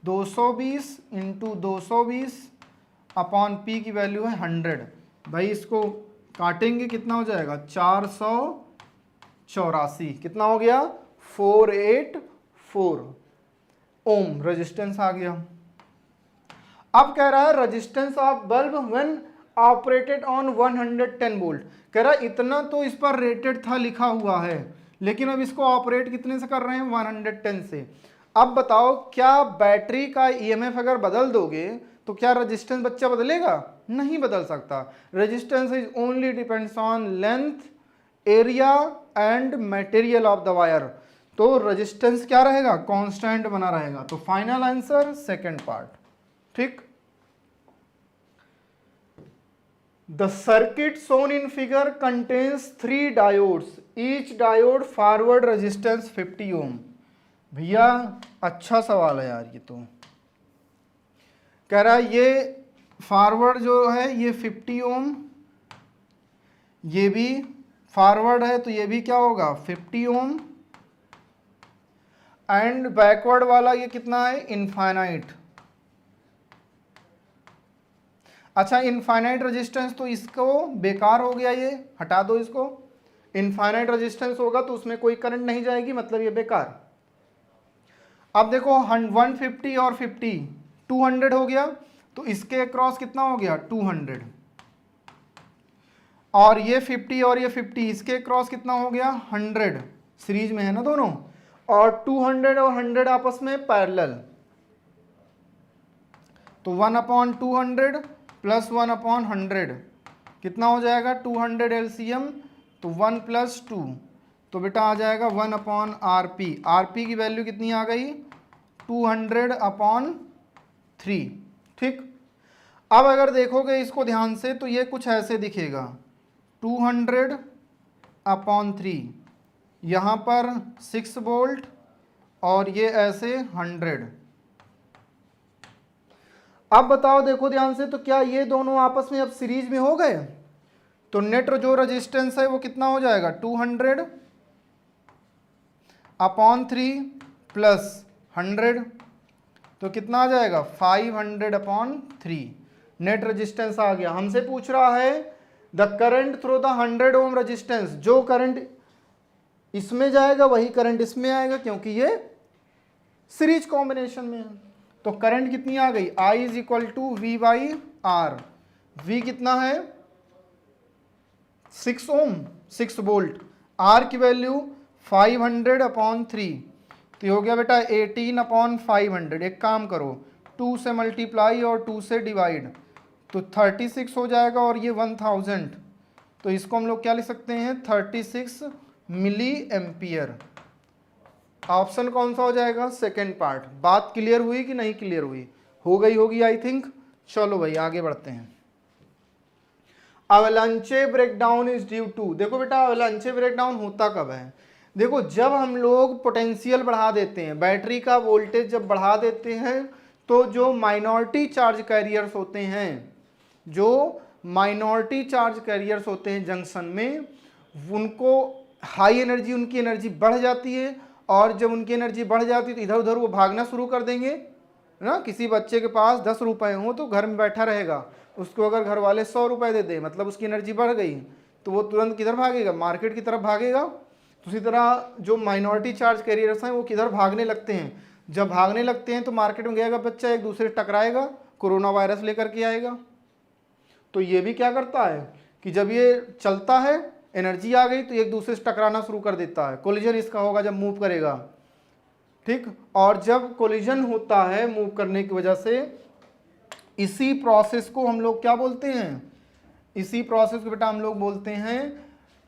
220 into 220 upon P की वैल्यू है 100। भाई इसको काटेंगे कितना हो जाएगा 484, कितना हो गया 484 ओम रेजिस्टेंस आ गया। अब कह रहा है resistance of bulb when operated on 110 volt, कह रहा है इतना तो इस पर रेटेड था लिखा हुआ है, लेकिन अब इसको ऑपरेट कितने से कर रहे हैं 110 से। अब बताओ क्या बैटरी का ईएमएफ अगर बदल दोगे तो क्या रेजिस्टेंस बच्चा बदलेगा, नहीं बदल सकता। Resistance is only depends on length, area and material of the wire, तो रेजिस्टेंस क्या रहेगा कांस्टेंट बना रहेगा। तो फाइनल आंसर सेकंड पार्ट। ठीक, the circuit shown in figure contains 3 diodes, each diode forward resistance 50 ohm। भैया अच्छा सवाल है यार, ये तो कह रहा है ये फॉरवर्ड जो है ये 50 ओम, ये भी फॉरवर्ड है तो ये भी क्या होगा 50 ओम, एंड बैकवर्ड वाला ये कितना है इनफाइनाइट। अच्छा इनफाइनाइट रेजिस्टेंस तो इसको बेकार हो गया, ये हटा दो इसको, इनफाइनाइट रेजिस्टेंस होगा तो उसमें कोई करंट नहीं जाएगी, मतलब ये बेकार। अब देखो 150 और 50 200 हो गया, तो इसके क्रॉस कितना हो गया 200, और ये 50 और ये 50 इसके क्रॉस कितना हो गया 100, सीरीज में है ना दोनों, और 200 और 100 आपस में पैरेलल, तो 1/200 प्लस 1/100 कितना हो जाएगा 200 एलसीएम, तो 1 + 2, तो बेटा आ जाएगा 1/RP। RP की वैल्यू कितनी आ गई 200/3। ठीक, अब अगर देखोगे इसको ध्यान से तो ये कुछ ऐसे दिखेगा 200/3, यहाँ पर 6 वोल्ट और ये ऐसे 100। अब बताओ देखो ध्यान से, तो क्या ये दोनों आपस में अब सीरीज में हो गए, तो नेट जो रेजिस्टेंस है वो कितना हो जाएगा 200/3 प्लस 100, तो कितना आ जाएगा 500/3 नेट रेजिस्टेंस आ गया। हमसे पूछ रहा है the current through the 100 ohm resistance, जो करंट इसमें जाएगा वही करंट इसमें आएगा क्योंकि ये सीरीज कॉम्बिनेशन में है। तो करंट कितनी आ गई I is equal to V/R, V कितना है 6 ओम 6 वोल्ट, R की वैल्यू 500/3, तो ये हो गया बेटा 18/500। एक काम करो 2 से मल्टीप्लाई और 2 से डिवाइड, तो 36 हो जाएगा, और ये 1000, तो इसको हम लोग क्या लिख सकते हैं 36 मिली एम्पियर। ऑप्शन कौन सा हो जाएगा सेकेंड पार्ट। बात क्लियर हुई कि नहीं क्लियर हुई, हो गई होगी आई थिंक। चलो भाई आगे बढ़ते हैं। Avalanche breakdown is due to, देखो बेटा अवलांचे ब्रेकडाउन होता कब है, देखो जब हम लोग पोटेंशियल बढ़ा देते हैं, बैटरी का वोल्टेज जब बढ़ा देते हैं, तो जो माइनॉरिटी चार्ज कैरियर्स होते हैं जो माइनॉरिटी चार्ज कैरियर्स होते हैं जंक्शन में, उनको हाई एनर्जी, उनकी एनर्जी बढ़ जाती है, और जब उनकी एनर्जी बढ़ जाती है तो इधर उधर वो भागना शुरू कर देंगे ना। किसी बच्चे के पास 10 रुपए हो तो घर में बैठा रहेगा, उसको अगर घर वाले 100 रुपए दे दे, मतलब उसकी एनर्जी बढ़ गई, तो वो तुरंत किधर भागेगा, मार्केट की तरफ भागेगा। उसी तरह जो माइनॉरिटी चार्ज कैरियर्स हैं वो किधर भागने लगते हैं, जब भागने लगते हैं तो मार्केट में गएगा बच्चा, एक दूसरे से टकराएगा, कोरोना वायरस लेकर के आएगा। तो ये भी क्या करता है कि जब ये चलता है, एनर्जी आ गई तो एक दूसरे से टकराना शुरू कर देता है, कोलिजन इसका होगा जब मूव करेगा, ठीक। और जब कोलिजन होता है मूव करने की वजह से, इसी प्रोसेस को हम लोग क्या बोलते हैं, इसी प्रोसेस को बेटा हम लोग बोलते हैं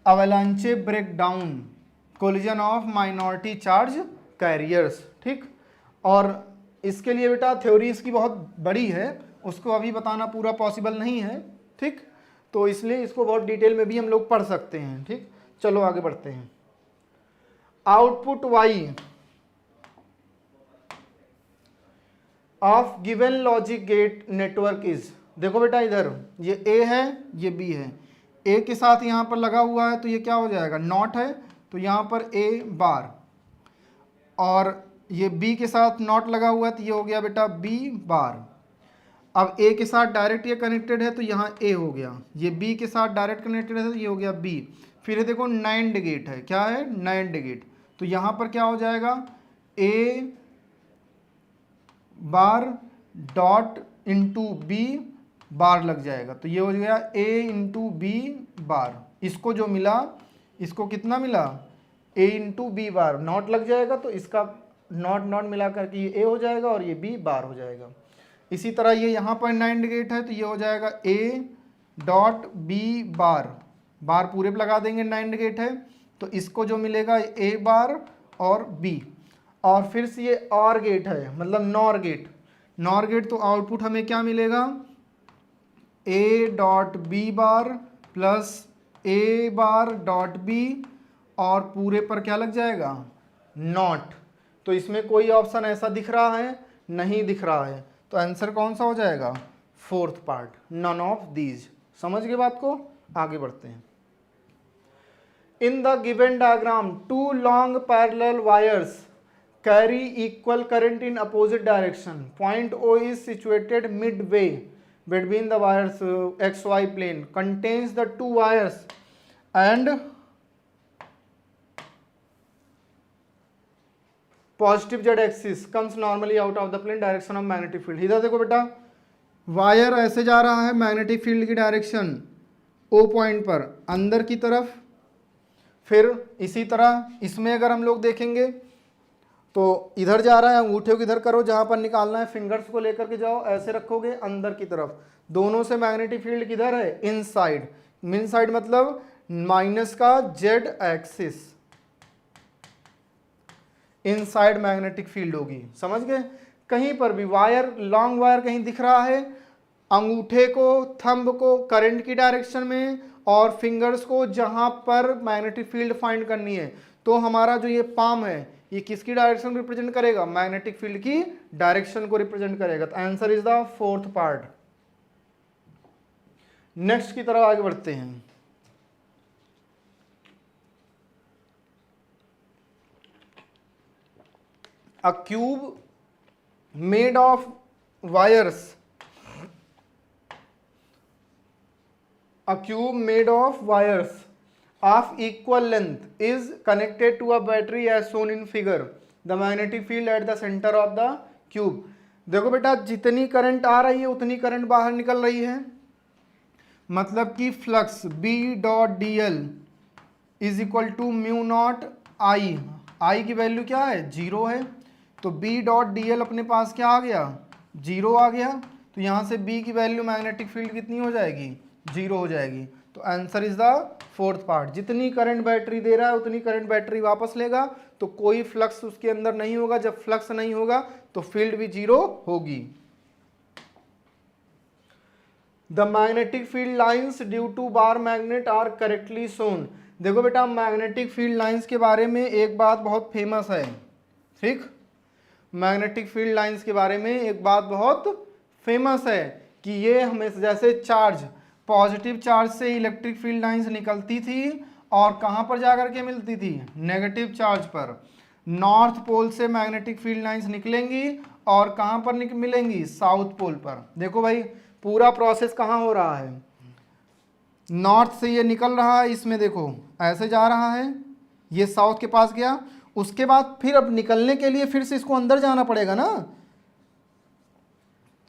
avalanche breakdown, collision of minority charge carriers, ठीक। और इसके लिए बेटा थ्योरी इसकी बहुत बड़ी है, उसको अभी बताना पूरा पॉसिबल नहीं है, ठीक। तो इसलिए इसको बहुत डिटेल में भी हम लोग पढ़ सकते हैं, ठीक। चलो आगे बढ़ते हैं। Output Y of given logic gate network is, देखो बेटा इधर ये ए है, ये बी है, ए के साथ यहाँ पर लगा हुआ है तो ये क्या हो जाएगा, नॉट है, तो यहाँ पर ए बार, और ये बी के साथ नॉट लगा हुआ है तो ये हो गया बेटा बी बार। अब ए के साथ डायरेक्ट ये कनेक्टेड है तो यहाँ ए हो गया, ये बी के साथ डायरेक्ट कनेक्टेड है तो ये हो गया बी। फिर ये देखो नाइंड गेट है, क्या है, नाइंड गेट, तो यहाँ पर क्या हो जाएगा, A bar dot into B bar लग जाएगा, तो ये हो गया ए इंटू बी बार। इसको जो मिला, इसको कितना मिला, ए इंटू बी बार, नॉट लग जाएगा तो इसका नॉट नॉट मिला करके ये ए हो जाएगा और ये बी बार हो जाएगा। इसी तरह ये यहाँ पर नाइंड गेट है तो ये हो जाएगा ए डॉट बी बार, बार पूरे पे लगा देंगे, नाइंड गेट है तो इसको जो मिलेगा ए बार और बी। और फिर से ये और गेट है, मतलब नॉर गेट, नॉर गेट, तो आउटपुट हमें क्या मिलेगा, A dot B bar plus A bar dot B, और पूरे पर क्या लग जाएगा, नॉट। तो इसमें कोई ऑप्शन ऐसा दिख रहा है, नहीं दिख रहा है, तो आंसर कौन सा हो जाएगा, fourth part, none of these. समझ गए बात को, आगे बढ़ते हैं। In the given diagram two long parallel wires carry equal current in opposite direction. Point O is situated midway between the wires XY plane, contains the two wires and positive Z axis comes normally out of the plane direction of magnetic field. इधर देखो बेटा, wire ऐसे जा रहा है magnetic field की direction O point पर अंदर की तरफ। फिर इसी तरह इसमें अगर हम लोग देखेंगे तो इधर जा रहा है, अंगूठे को इधर करो, जहां पर निकालना है फिंगर्स को लेकर के जाओ, ऐसे रखोगे अंदर की तरफ, दोनों से मैग्नेटिक फील्ड किधर है, इनसाइड। इनसाइड मतलब माइनस का Z axis, inside magnetic field होगी। समझ गए, कहीं पर भी वायर, लॉन्ग वायर कहीं दिख रहा है, अंगूठे को, थंब को करंट की डायरेक्शन में, और फिंगर्स को जहां पर मैग्नेटिक फील्ड फाइंड करनी है, तो हमारा जो ये पाम है ये किसकी डायरेक्शन रिप्रेजेंट करेगा, मैग्नेटिक फील्ड की डायरेक्शन को रिप्रेजेंट करेगा। तो answer is the fourth part. Next की तरफ आगे बढ़ते हैं। अ cube made of wires, a cube made of wires of equal length is connected to a battery as shown in figure. The magnetic field at the center of the cube. देखो बेटा, जितनी current आ रही है उतनी current बाहर निकल रही है, मतलब कि flux B dot d l is equal to mu naught I. I की वैल्यू क्या है, 0 है, तो B डॉट डी एल अपने पास क्या आ गया, 0 आ गया। तो यहाँ से B की वैल्यू मैग्नेटिक फील्ड कितनी हो जाएगी, 0 हो जाएगी। तो answer is the fourth part. जितनी करंट बैटरी दे रहा है उतनी करंट बैटरी वापस लेगा, तो कोई फ्लक्स उसके अंदर नहीं होगा। जब फ्लक्स नहीं होगा तो फील्ड भी 0 होगी। The magnetic field lines due to bar magnet are correctly shown. देखो बेटा, मैग्नेटिक फील्ड लाइंस के बारे में एक बात बहुत फेमस है, ठीक। मैग्नेटिक फील्ड लाइंस के बारे में एक बात बहुत फेमस है कि ये हमेशा जैसे चार्ज, पॉजिटिव चार्ज से इलेक्ट्रिक फील्ड लाइंस निकलती थी और कहाँ पर जाकर के मिलती थी, नेगेटिव चार्ज पर। नॉर्थ पोल से मैग्नेटिक फील्ड लाइंस निकलेंगी और कहाँ पर मिलेंगी, साउथ पोल पर। देखो भाई पूरा प्रोसेस कहाँ हो रहा है, नॉर्थ से ये निकल रहा है, इसमें देखो ऐसे जा रहा है, ये साउथ के पास गया, उसके बाद फिर अब निकलने के लिए फिर से इसको अंदर जाना पड़ेगा ना,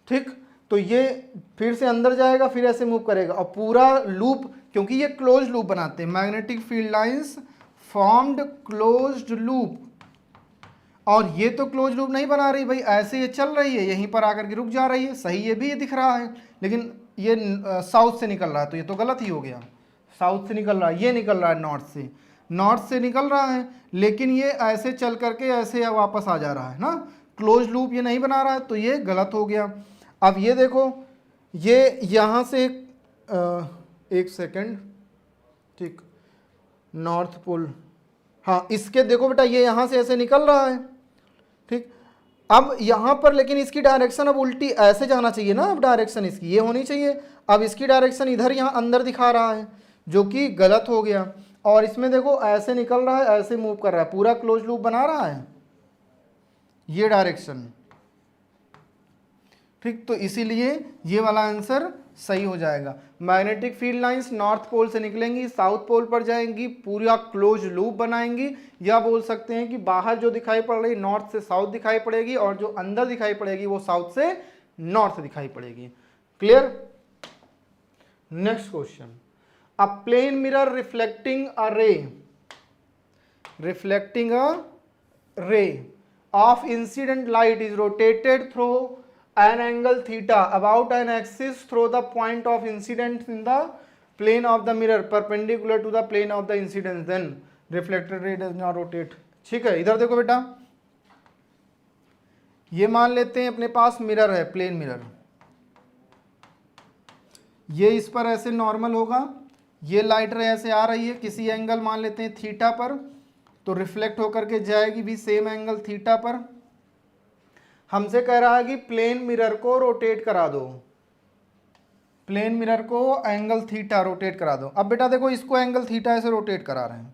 ठीक। तो ये फिर से अंदर जाएगा, फिर ऐसे मूव करेगा और पूरा लूप, क्योंकि ये क्लोज लूप बनाते हैं, magnetic field lines formed closed loop. और ये तो क्लोज लूप नहीं बना रही भाई, ऐसे ये चल रही है, यहीं पर आकर के रुक जा रही है, सही ये भी ये दिख रहा है, लेकिन ये साउथ से निकल रहा है, तो ये तो गलत ही हो गया। साउथ से निकल रहा है, ये निकल रहा है नॉर्थ से निकल रहा है, लेकिन ये ऐसे चल करके ऐसे वापस आ जा रहा है ना, क्लोज लूप ये नहीं बना रहा है, तो ये गलत हो गया। अब ये देखो, ये यहाँ से एक सेकंड, ठीक, नॉर्थ पोल, हाँ इसके देखो बेटा, ये यहाँ से ऐसे निकल रहा है, ठीक। अब यहाँ पर लेकिन इसकी डायरेक्शन अब उल्टी ऐसे जाना चाहिए ना, अब डायरेक्शन इसकी ये होनी चाहिए, अब इसकी डायरेक्शन इधर यहाँ अंदर दिखा रहा है, जो कि गलत हो गया। और इसमें देखो ऐसे निकल रहा है, ऐसे मूव कर रहा है, पूरा क्लोज लूप बना रहा है, ये डायरेक्शन, ठीक। तो इसीलिए ये वाला आंसर सही हो जाएगा। Magnetic field lines north pole से निकलेंगी, साउथ पोल पर जाएंगी, पूरा क्लोज लूप बनाएंगी, या बोल सकते हैं कि बाहर जो दिखाई पड़ रही नॉर्थ से साउथ दिखाई पड़ेगी और जो अंदर दिखाई पड़ेगी वो साउथ से नॉर्थ दिखाई पड़ेगी। क्लियर? नेक्स्ट क्वेश्चन, अ प्लेन मिरर रिफ्लेक्टिंग अ रे of incident light is rotated through an angle theta about an axis through the point of incidence in the plane of the mirror perpendicular to the plane of the incidence, then reflected ray does not rotate। ठीक है, इधर देखो बेटा, ये मान लेते हैं अपने पास मिरर है, प्लेन मिरर, ये इस पर ऐसे नॉर्मल होगा, ये लाइट रे ऐसे आ रही है किसी एंगल मान लेते हैं थीटा पर, तो रिफ्लेक्ट होकर के जाएगी भी सेम एंगल थीटा पर। हमसे कह रहा है कि प्लेन मिरर को रोटेट करा दो, प्लेन मिरर को एंगल थीटा रोटेट करा दो। अब बेटा देखो, इसको एंगल थीटा ऐसे रोटेट करा रहे हैं,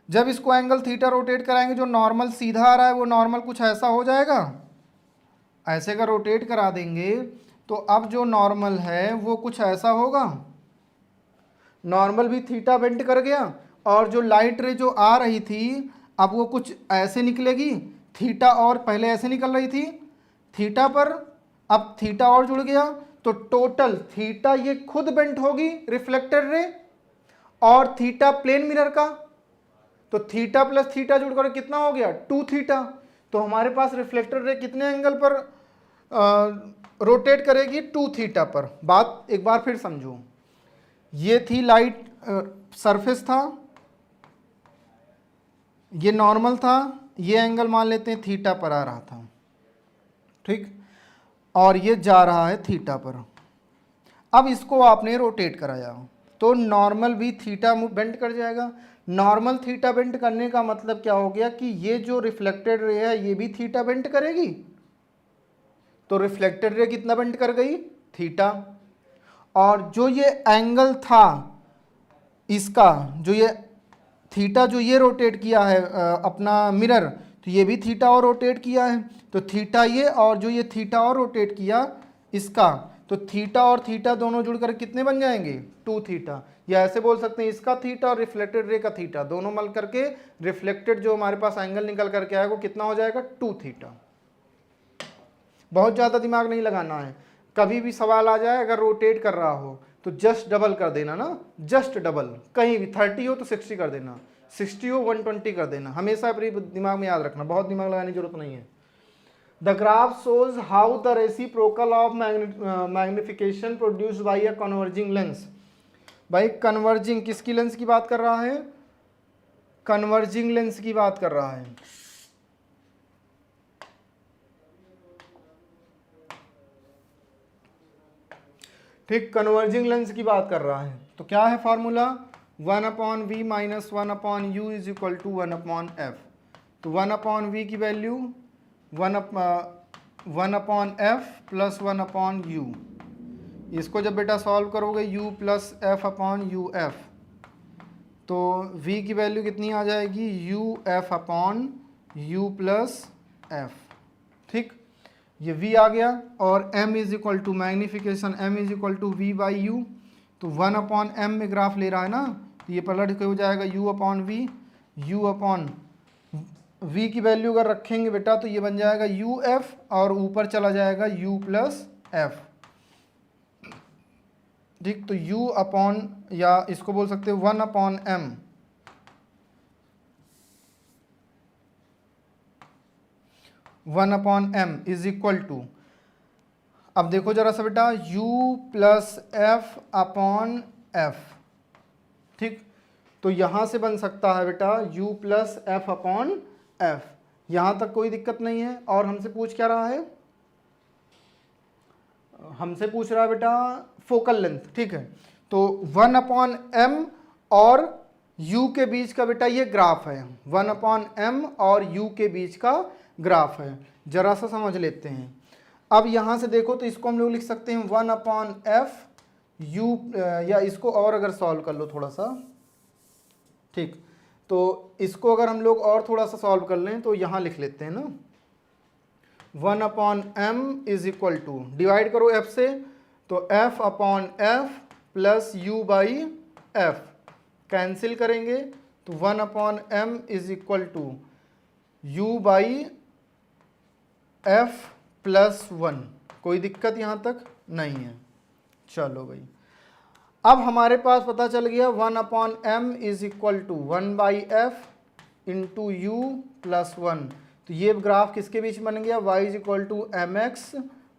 जब इसको एंगल थीटा रोटेट कराएंगे, जो नॉर्मल सीधा आ रहा है वो नॉर्मल कुछ ऐसा हो जाएगा, ऐसे का रोटेट करा देंगे तो अब जो नॉर्मल है वो कुछ ऐसा होगा, नॉर्मल भी थीटा बेंड कर गया, और जो लाइट रे जो आ रही थी अब वो कुछ ऐसे निकलेगी, थीटा और पहले ऐसे निकल रही थी थीटा पर, अब थीटा और जुड़ गया, तो टोटल थीटा ये खुद बेंट होगी रिफ्लेक्टेड रे, और थीटा प्लेन मिरर का, तो थीटा प्लस थीटा जुड़कर कितना हो गया, 2 थीटा। तो हमारे पास रिफ्लेक्टेड रे कितने एंगल पर रोटेट करेगी, 2 थीटा पर। बात एक बार फिर समझो, ये थी लाइट, सरफेस था, ये नॉर्मल था, ये एंगल मान लेते हैं थीटा पर आ रहा था, ठीक, और ये जा रहा है थीटा पर। अब इसको आपने रोटेट कराया तो नॉर्मल भी थीटा बेंड कर जाएगा। नॉर्मल थीटा बेंड करने का मतलब क्या हो गया कि ये जो रिफ्लेक्टेड रे है ये भी थीटा बेंड करेगी, तो रिफ्लेक्टेड रे कितना बेंड कर गई, थीटा, और जो ये एंगल था इसका, जो ये थीटा जो ये रोटेट किया है अपना मिरर, तो ये भी थीटा और रोटेट किया है, तो थीटा ये, और जो ये थीटा और रोटेट किया इसका, तो थीटा और थीटा दोनों जुड़कर कितने बन जाएंगे, 2 थीटा। या ऐसे बोल सकते हैं इसका थीटा और रिफ्लेक्टेड रे का थीटा दोनों मिल करके रिफ्लेक्टेड जो हमारे पास एंगल निकल करके आएगा वो कितना हो जाएगा, 2 थीटा। बहुत ज़्यादा दिमाग नहीं लगाना है, कभी भी सवाल आ जाए अगर रोटेट कर रहा हो तो जस्ट डबल कर देना ना, जस्ट डबल, कहीं भी 30 हो तो 60 कर देना, 60 हो 120 कर देना, हमेशा अपने दिमाग में याद रखना, बहुत दिमाग लगाने की जरूरत नहीं है। The graph shows how the reciprocal of magnification produced by a converging lens. भाई कन्वर्जिंग किसकी लेंस की बात कर रहा है, कन्वर्जिंग लेंस की बात कर रहा है। ठीक, कन्वर्जिंग लेंस की बात कर रहा है, तो क्या है formula, 1/v minus 1/u is equal to 1/f। तो 1/v की वैल्यू 1/f प्लस 1/u, इसको जब बेटा सॉल्व करोगे u plus F upon U F, तो v की वैल्यू कितनी आ जाएगी, U F upon U plus F. ठीक, ये v आ गया और m is equal to magnification m is equal to V by U, तो 1 अपॉन m में ग्राफ ले रहा है ना, तो ये पलट के हो जाएगा u upon V, u upon v की वैल्यू अगर रखेंगे बेटा तो ये बन जाएगा यू एफ और ऊपर चला जाएगा u प्लस एफ। ठीक, तो u अपॉन, या इसको बोल सकते हैं 1 upon m, one upon M is equal to, अब देखो जरा सा बेटा, u plus F upon F. ठीक, तो यहां से बन सकता है बेटा u plus F upon F, यहां तक कोई दिक्कत नहीं है। और हमसे पूछ क्या रहा है, हमसे पूछ रहा है बेटा फोकल लेंथ। ठीक है, तो 1 अपॉन एम और u के बीच का बेटा ये ग्राफ है, 1 अपॉन एम और u के बीच का ग्राफ है, जरा सा समझ लेते हैं। अब यहाँ से देखो तो इसको हम लोग लिख सकते हैं 1 अपॉन एफ यू, या इसको और अगर सॉल्व कर लो थोड़ा सा। ठीक, तो इसको अगर हम लोग और थोड़ा सा सॉल्व कर लें तो यहाँ लिख लेते हैं ना, 1 upon M is equal to, divide करो एफ से, तो F upon F plus U by F, cancel करेंगे तो 1 upon M is equal to U by F plus 1। कोई दिक्कत यहाँ तक नहीं है। चलो भाई, अब हमारे पास पता चल गया 1 upon M is equal to 1 by F into U plus 1। तो ये ग्राफ किसके बीच बन गया, y is equal to M X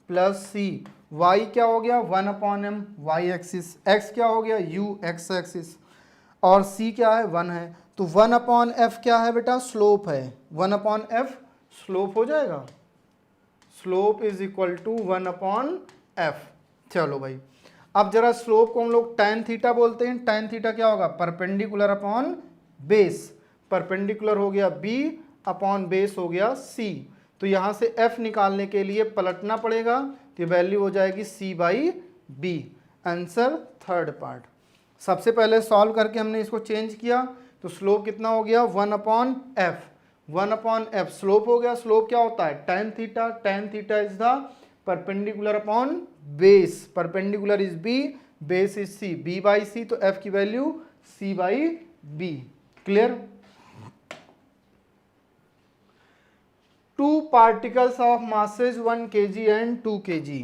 plus C. Y क्या हो गया, 1 upon M Y axis, x क्या हो गया u एक्स एक्सिस, और c क्या है 1 है। तो 1 अपॉन एफ क्या है बेटा, स्लोप है, 1 अपॉन एफ स्लोप हो जाएगा, slope is equal to 1 upon F. चलो भाई, अब जरा स्लोप को हम लोग tan थीटा बोलते हैं। tan थीटा क्या होगा, परपेंडिकुलर अपॉन बेस, परपेंडिकुलर हो गया b अपॉन बेस हो गया c। तो यहाँ से f निकालने के लिए पलटना पड़ेगा, तो वैल्यू हो जाएगी c by B. Answer third part. सबसे पहले सॉल्व करके हमने इसको चेंज किया, तो स्लोप कितना हो गया 1 upon F, 1 upon F slope हो गया। स्लोप क्या होता है, tan theta, tan theta is the perpendicular upon base, perpendicular is b, base is c, b by c, तो f की value c by b। Clear. Two particles of masses 1 kg and 2 kg।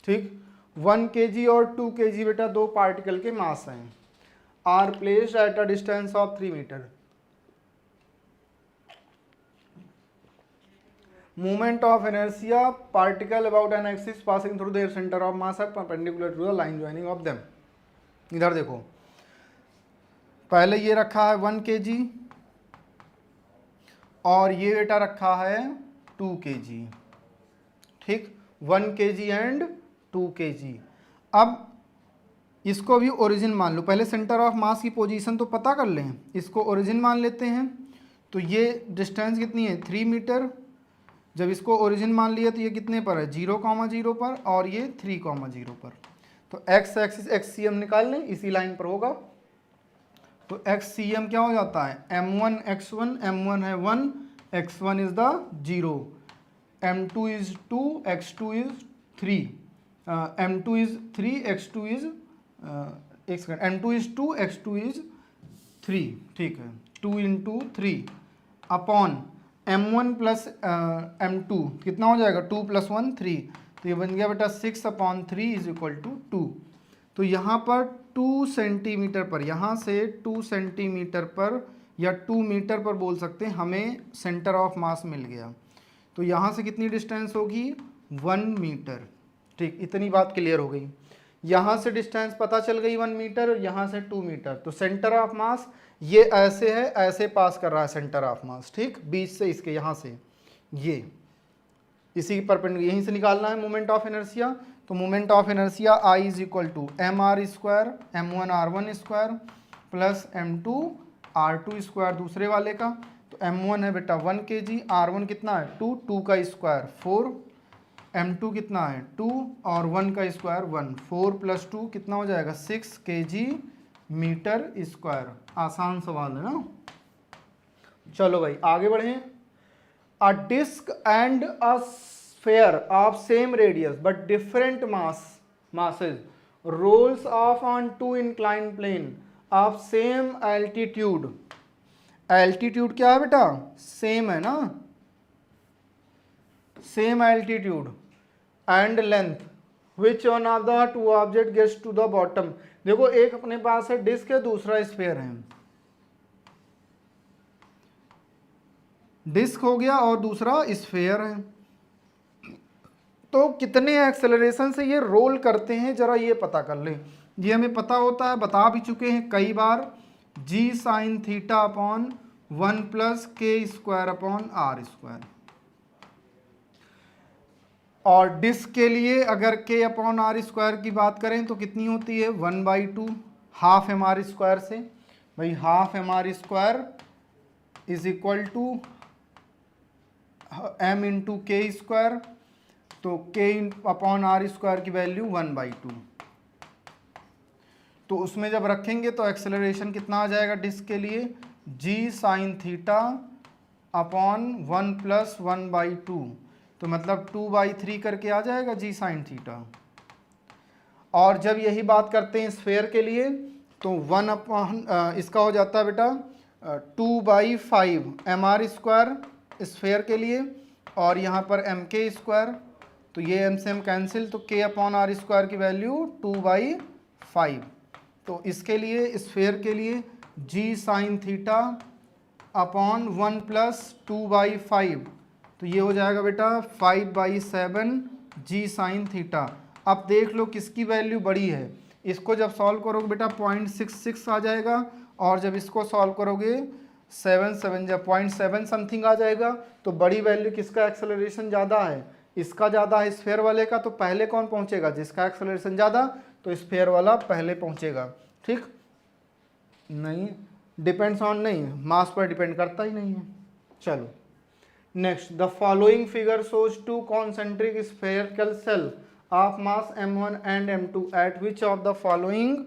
ठीक, 1 kg और 2 kg बेटा दो particle के mass हैं, are placed at a distance of 3 metre. Moment of inertia particle about an axis passing through their center of mass are perpendicular to the line joining of them। इधर देखो, पहले ये रखा है 1 kg और ये बेटा रखा है 2 kg। ठीक, 1 kg एंड 2 kg। अब इसको भी ओरिजिन मान लो, पहले सेंटर ऑफ मास की पोजीशन तो पता कर लें, इसको ओरिजिन मान लेते हैं। तो ये डिस्टेंस कितनी है 3 मीटर, जब इसको ओरिजिन मान लिया तो ये कितने पर है 0,0 पर, और ये 3,0 पर। तो एक्स एक्सिस एक्स निकाल लें, इसी लाइन पर होगा। तो एक्स क्या हो जाता है m1 x1, m1 है 1, x1 is the 0, m2 is 2, x2 is 3, m2 is 3, x2 is m2 is 2, x2 is 3। ठीक है, 2 into 3 upon m1 plus m2 कितना हो जाएगा 2 + 1 3, तो ये बन गया बेटा 6 अपॉन 3 इज इक्वल टू 2। तो यहाँ पर 2 सेंटीमीटर पर, यहाँ से 2 सेंटीमीटर पर या 2 मीटर पर बोल सकते हैं, हमें सेंटर ऑफ मास मिल गया। तो यहाँ से कितनी डिस्टेंस होगी 1 मीटर। ठीक, इतनी बात क्लियर हो गई। यहाँ से डिस्टेंस पता चल गई 1 मीटर और यहाँ से 2 मीटर। तो सेंटर ऑफ मास ये ऐसे है, ऐसे पास कर रहा है सेंटर ऑफ मास। ठीक, बीच से इसके यहाँ से ये इसी परपेंडिकुलर, यहीं से निकालना है मोमेंट ऑफ इनर्शिया। तो moment of inertia I is equal to mr square m1 r1 square plus m2 r2 square दूसरे वाले का। तो m1 है बेटा 1 kg, r1 कितना है 2, 2 का स्क्वायर 4, m2 कितना है 2 और 1 का स्क्वायर 1, 4 + 2 कितना हो जाएगा 6 kg मीटर स्क्वायर। आसान सवाल है ना। चलो भाई आगे बढ़े। A disk and a sphere of same radius but different masses rolls off on two inclined plane of same altitude। Altitude क्या है बेटा, सेम है ना, same altitude and length, which one of the two object gets to the bottom. देखो एक अपने पास है disc है, दूसरा स्फीयर है। डिस्क हो गया और दूसरा स्फीयर है, तो कितने एक्सेलरेशन से ये रोल करते हैं जरा ये पता कर ले। ये हमें पता होता है, बता भी चुके हैं कई बार, g sin theta upon 1 + k² r²। और डिस्क के लिए अगर k/r² की बात करें तो कितनी होती है 1/2, हाफ mr² से भाई, half mr² is equal to m × k², तो k/r² की वैल्यू 1/2। तो उसमें जब रखेंगे तो एक्सेलरेशन कितना आ जाएगा डिस्क के लिए, g sin थीटा अपॉन 1 + 1/2, तो मतलब 2/3 करके आ जाएगा g sin थीटा। और जब यही बात करते हैं स्फेयर के लिए तो 1 इसका हो जाता है बेटा 2/5 mr² स्फेयर के लिए, और यहाँ पर mk², तो ये m से m कैंसिल, तो k/r² की वैल्यू 2/5। तो इसके लिए स्फेयर के लिए g sin थीटा अपॉन 1 + 2/5, तो ये हो जाएगा बेटा 5/7 g sin थीटा। अब देख लो किसकी वैल्यू बड़ी है, इसको जब सॉल्व करोगे बेटा 0.66 आ जाएगा, और जब इसको सॉल्व करोगे 0.7 समथिंग आ जाएगा। तो बड़ी वैल्यू किसका एक्सेलरेशन ज़्यादा है, इसका ज़्यादा है स्फेयर वाले का, तो पहले कौन पहुंचेगा, जिसका एक्सेलरेशन ज़्यादा तो स्फेयर वाला पहले पहुंचेगा। ठीक, नहीं डिपेंड्स ऑन, नहीं मास पर डिपेंड करता ही नहीं है। चलो next, the following figure shows two concentric spherical shell of mass m1 and m2 at which of the following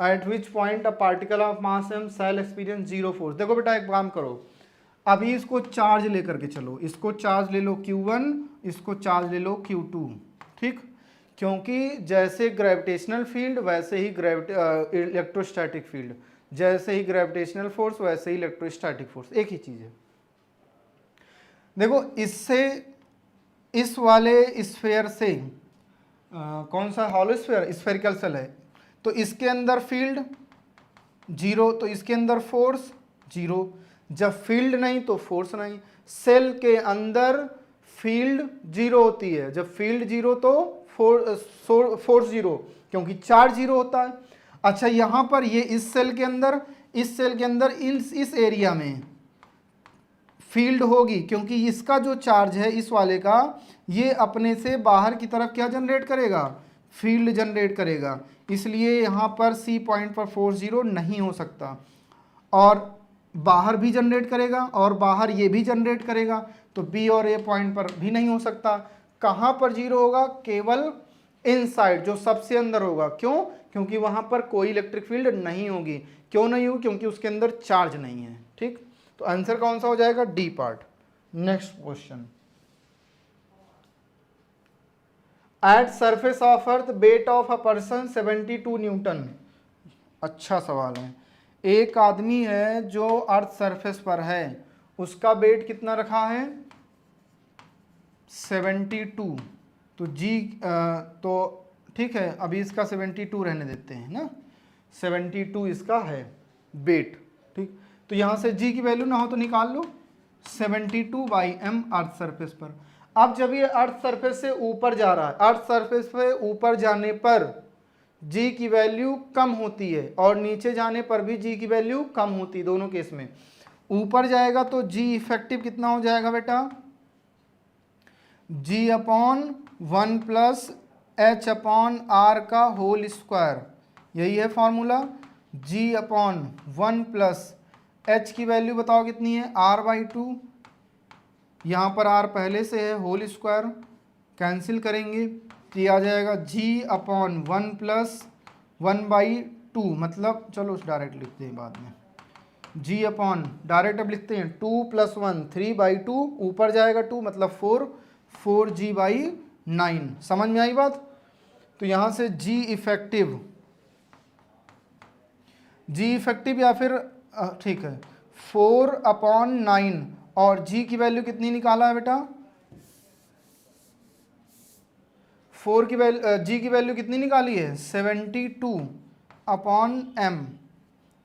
at which point a particle of mass m shall experience 0 force. देखो बेटा एक काम करो, अभी इसको चार्ज लेकर के चलो, इसको चार्ज ले लो Q1, इसको चार्ज ले लो Q2। ठीक, क्योंकि जैसे ग्रेविटेशनल फील्ड वैसे ही इलेक्ट्रोस्टैटिक फील्ड, जैसे ही ग्रेविटेशनल फोर्स वैसे ही इलेक्ट्रोस्टैटिक फोर्स, एक ही चीज़ है। देखो इससे इस वाले स्फेयर से कौन सा हॉलो स्फेयर स्फेरिकल सेल है, तो इसके अंदर फील्ड 0, तो इसके अंदर फोर्स 0। जब फील्ड नहीं तो फोर्स नहीं। सेल के अंदर फील्ड 0 होती है, जब फील्ड 0 तो फोर्स 0, क्योंकि चार्ज 0 होता है। अच्छा यहाँ पर ये इस सेल के अंदर इस एरिया में फील्ड होगी, क्योंकि इसका जो चार्ज है इस वाले का, ये अपने से बाहर की तरफ क्या जनरेट करेगा, फील्ड जनरेट करेगा। इसलिए यहाँ पर C पॉइंट पर फोर्स 0 नहीं हो सकता, और बाहर भी जनरेट करेगा और बाहर ये भी जनरेट करेगा, तो B और A पॉइंट पर भी नहीं हो सकता। कहाँ पर 0 होगा, केवल इनसाइड, जो सबसे अंदर होगा। क्यों, क्योंकि वहाँ पर कोई इलेक्ट्रिक फील्ड नहीं होगी। क्यों नहीं होगी, क्योंकि उसके अंदर चार्ज नहीं है। ठीक, तो आंसर कौन सा हो जाएगा, D part. Next question, at surface of earth weight of a person 72 Newton. अच्छा सवाल है। एक आदमी है जो अर्थ सरफेस पर है, उसका वेट कितना रखा है 72, तो जी तो ठीक है, अभी इसका 72 रहने देते हैं ना, 72 इसका है वेट। ठीक, तो यहाँ से जी की वैल्यू ना हो तो निकाल लो, 72/m अर्थ सरफेस पर। अब जब ये अर्थ सरफेस से ऊपर जा रहा है, अर्थ सरफेस पे ऊपर जाने पर जी की वैल्यू कम होती है, और नीचे जाने पर भी जी की वैल्यू कम होती है। दोनों केस में ऊपर जाएगा तो जी इफेक्टिव कितना हो जाएगा बेटा, g/1 + h/r का होल स्क्वायर, यही है फॉर्मूला। g/1 + h की वैल्यू बताओ कितनी है, r/2 यहाँ पर r पहले से है, होल स्क्वायर कैंसिल करेंगे तो ये आ जाएगा g अपॉन 1 प्लस 1/2, मतलब चलो डायरेक्ट लिखते हैं बाद में, g अपॉन डायरेक्ट अब लिखते हैं 2 + 1 3/2, ऊपर जाएगा 2 मतलब 4g/9। समझ में आई बात? तो यहाँ से g इफेक्टिव या फिर ठीक है 4/9, और g की वैल्यू कितनी निकाला है बेटा? g की वैल्यू कितनी निकाली है? 72/m,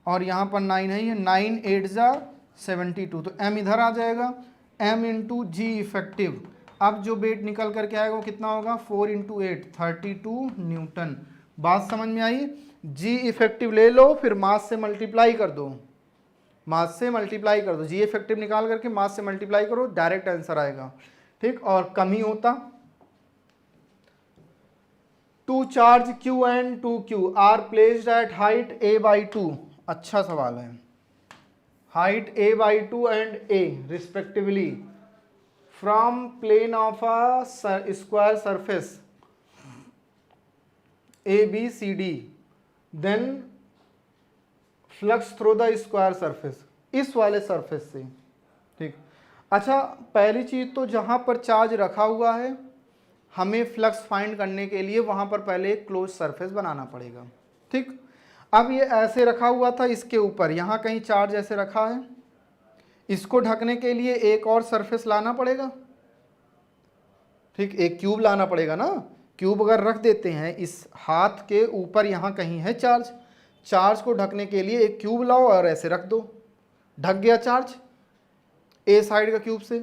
और यहाँ पर 9 है, ये 9 8 जा 72, तो m इधर आ जाएगा, m इंटू जी इफेक्टिव। अब जो वेट निकल करके आएगा वो कितना होगा? 4 × 8 32 न्यूटन। बात समझ में आई? जी इफेक्टिव ले लो, फिर मास से मल्टीप्लाई कर दो, मास से मल्टीप्लाई कर दो, जी इफेक्टिव निकाल करके मास से मल्टीप्लाई करो, डायरेक्ट आंसर आएगा। ठीक, और कम ही होता। Two charge Q and 2Q are placed at height a/2, अच्छा सवाल है। Height a/2 and a respectively from plane of a square surface ABCD, then flux through the square surface, इस वाले सरफेस से। ठीक, अच्छा पहली चीज तो जहां पर चार्ज रखा हुआ है हमें फ्लक्स फाइंड करने के लिए वहां पर पहले एक क्लोज सरफेस बनाना पड़ेगा। ठीक, अब ये ऐसे रखा हुआ था, इसके ऊपर यहाँ कहीं चार्ज ऐसे रखा है, इसको ढकने के लिए एक और सरफेस लाना पड़ेगा। ठीक, एक क्यूब लाना पड़ेगा ना, क्यूब अगर रख देते हैं इस हाथ के ऊपर, यहाँ कहीं है चार्ज, चार्ज को ढकने के लिए एक क्यूब लाओ और ऐसे रख दो, ढक गया चार्ज ए साइड का क्यूब से।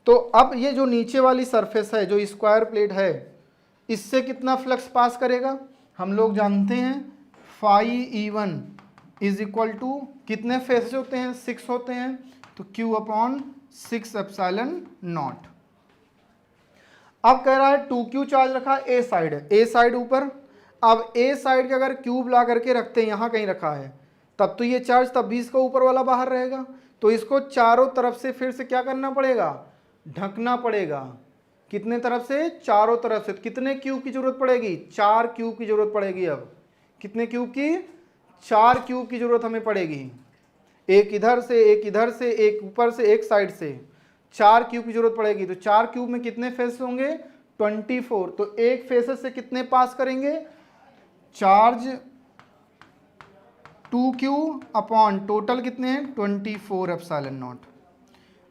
तो अब ये जो नीचे वाली सरफेस है, जो स्क्वायर प्लेट है, इससे कितना फ्लक्स पास करेगा? हम लोग जानते हैं φE1 इज इक्वल टू कितने फेसेस होते हैं? 6 होते हैं, तो Q/6ε0। अब कह रहा है 2Q चार्ज रखा ए साइड, ए साइड ऊपर। अब ए साइड के अगर क्यूब ला करके रखते हैं, यहाँ कहीं रखा है, तब तो ये चार्ज तब भी इसका ऊपर वाला बाहर रहेगा, तो इसको चारों तरफ से फिर से क्या करना पड़ेगा? ढकना पड़ेगा। कितने तरफ से? चारों तरफ से। कितने क्यूब की जरूरत पड़ेगी? 4 क्यूब की जरूरत पड़ेगी। अब कितने क्यूब की? 4 क्यूब की जरूरत हमें पड़ेगी, एक इधर से, एक इधर से, एक ऊपर से, एक साइड से, 4 क्यूब की जरूरत पड़ेगी। तो 4 क्यूब में कितने फेस होंगे? 24। तो एक फेसेस से कितने पास करेंगे? चार्ज 2Q अपॉन टोटल कितने हैं? 24ε0।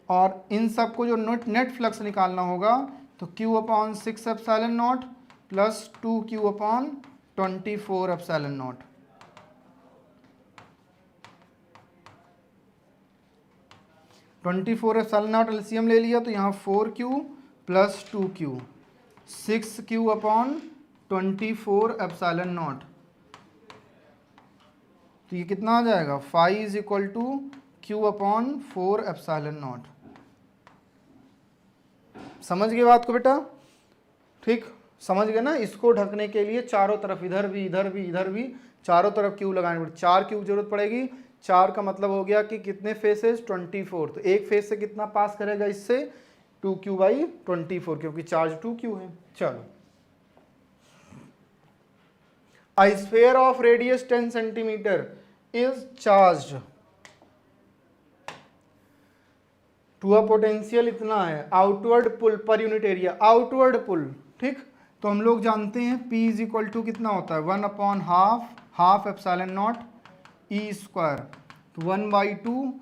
और इन सबको जो नेट फ्लक्स निकालना होगा तो Q/6ε0 प्लस 2Q/24ε0। एलसीएम ले लिया तो यहाँ 4Q प्लस 2Q, 6Q/24ε0। तो ये कितना आ जाएगा? Phi is equal to Q/4ε0। समझ गए बात को बेटा? ठीक, समझ गए ना? इसको ढकने के लिए चारों तरफ, इधर भी, इधर भी, इधर भी, चारों तरफ क्यूब लगाने पड़े। 4 क्यूब जरूरत पड़ेगी। 4 का मतलब हो गया कि कितने फेसेस? 24। तो एक फेस से कितना पास करेगा इससे? 2Q/24, क्योंकि चार्ज 2Q है। चलो, A sphere of radius 10 centimeter is charged to a potential इतना है, आउटवर्ड पुल पर यूनिट एरिया, आउटवर्ड पुल। ठीक, तो हम लोग जानते हैं P इज इक्वल टू कितना होता है? 1/2 E स्क्वायर, तो 1/2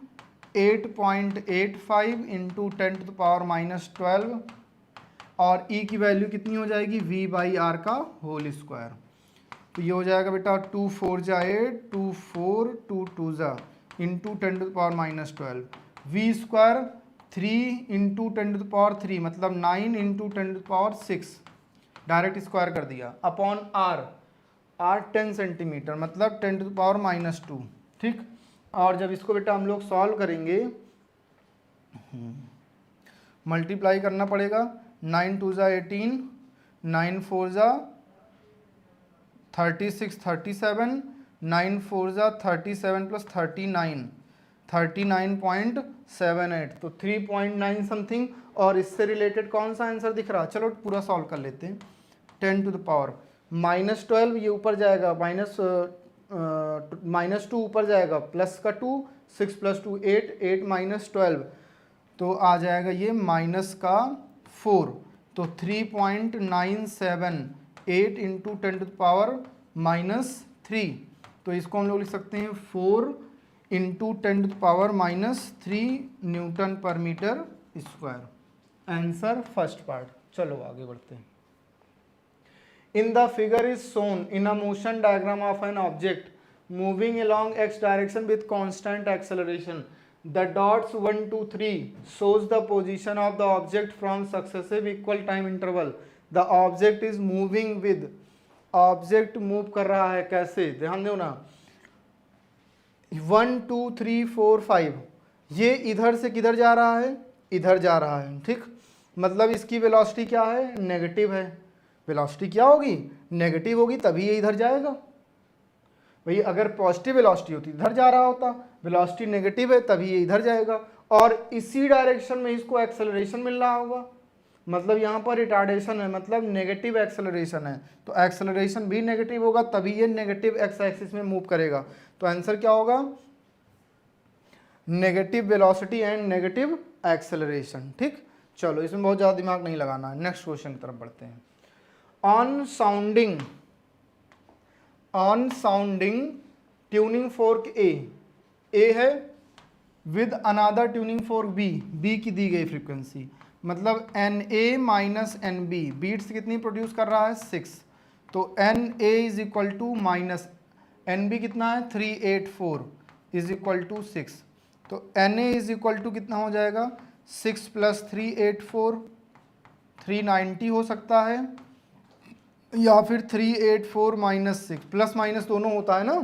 8.85 इंटू 10⁻⁻12, और E की वैल्यू कितनी हो जाएगी? V/R का होल स्क्वायर। तो ये हो जाएगा बेटा 2 4 जा 8, 2 4 2 2 जा इंटू 10⁻12, V स्क्वायर 3 इंटू 10⁻3 मतलब 9 इंटू 10⁻6, डायरेक्ट स्क्वायर कर दिया, अपॉन R 10 सेंटीमीटर मतलब 10⁻2। ठीक, और जब इसको बेटा हम लोग सॉल्व करेंगे, मल्टीप्लाई करना पड़ेगा, 9 2 जा 18, 9 4 जा 36 37, 9 4 जा 37 प्लस 39 39.78, तो 3.9 समथिंग, और इससे रिलेटेड कौन सा आंसर दिख रहा है? चलो पूरा सॉल्व कर लेते हैं। 10 टू द पावर -12, ये ऊपर जाएगा -2 ऊपर जाएगा, प्लस का 2, 6 + 2 8, 8 - 12 तो आ जाएगा ये -4, तो 3.978 इंटू 10 टू द पावर -3, तो इसको हम लोग लिख सकते हैं 4 into 10 to the power -3 newton per metre square. Answer first part. चलो आगे बढ़ते हैं। In the figure is shown in a motion diagram of an object moving along x direction with constant acceleration. The dots 1, 2, 3 shows the position of the object from successive equal time interval. The object is moving with, object move कर रहा है कैसे? ध्यान दो ना, 1, 2, 3, 4, 5 ये इधर से किधर जा रहा है? इधर जा रहा है, ठीक। मतलब इसकी वेलोसिटी क्या है? नेगेटिव है। वेलोसिटी क्या होगी? नेगेटिव होगी, तभी ये इधर जाएगा। भाई अगर पॉजिटिव वेलोसिटी होती इधर जा रहा होता, वेलोसिटी नेगेटिव है तभी ये इधर जाएगा, और इसी डायरेक्शन में इसको एक्सेलरेशन मिल रहा होगा, मतलब यहाँ पर रिटार्डेशन है, मतलब नेगेटिव एक्सेलरेशन है, तो एक्सेलरेशन भी नेगेटिव होगा, तभी ये नेगेटिव एक्स एक्सिस में मूव करेगा। तो आंसर क्या होगा? Negative velocity and negative acceleration, ठीक। चलो इसमें बहुत ज़्यादा दिमाग नहीं लगाना है। नेक्स्ट क्वेश्चन की तरफ बढ़ते हैं। On sounding tuning fork A है with another tuning fork B की दी गई फ्रीक्वेंसी, मतलब NA - NB बीट्स कितनी प्रोड्यूस कर रहा है? 6, तो NA is equal to minus NB कितना है? 384 इज इक्वल टू 6, तो NA इज इक्वल टू कितना हो जाएगा? 6 + 384 390 हो सकता है, या फिर 384 - 6, प्लस माइनस दोनों होता है ना,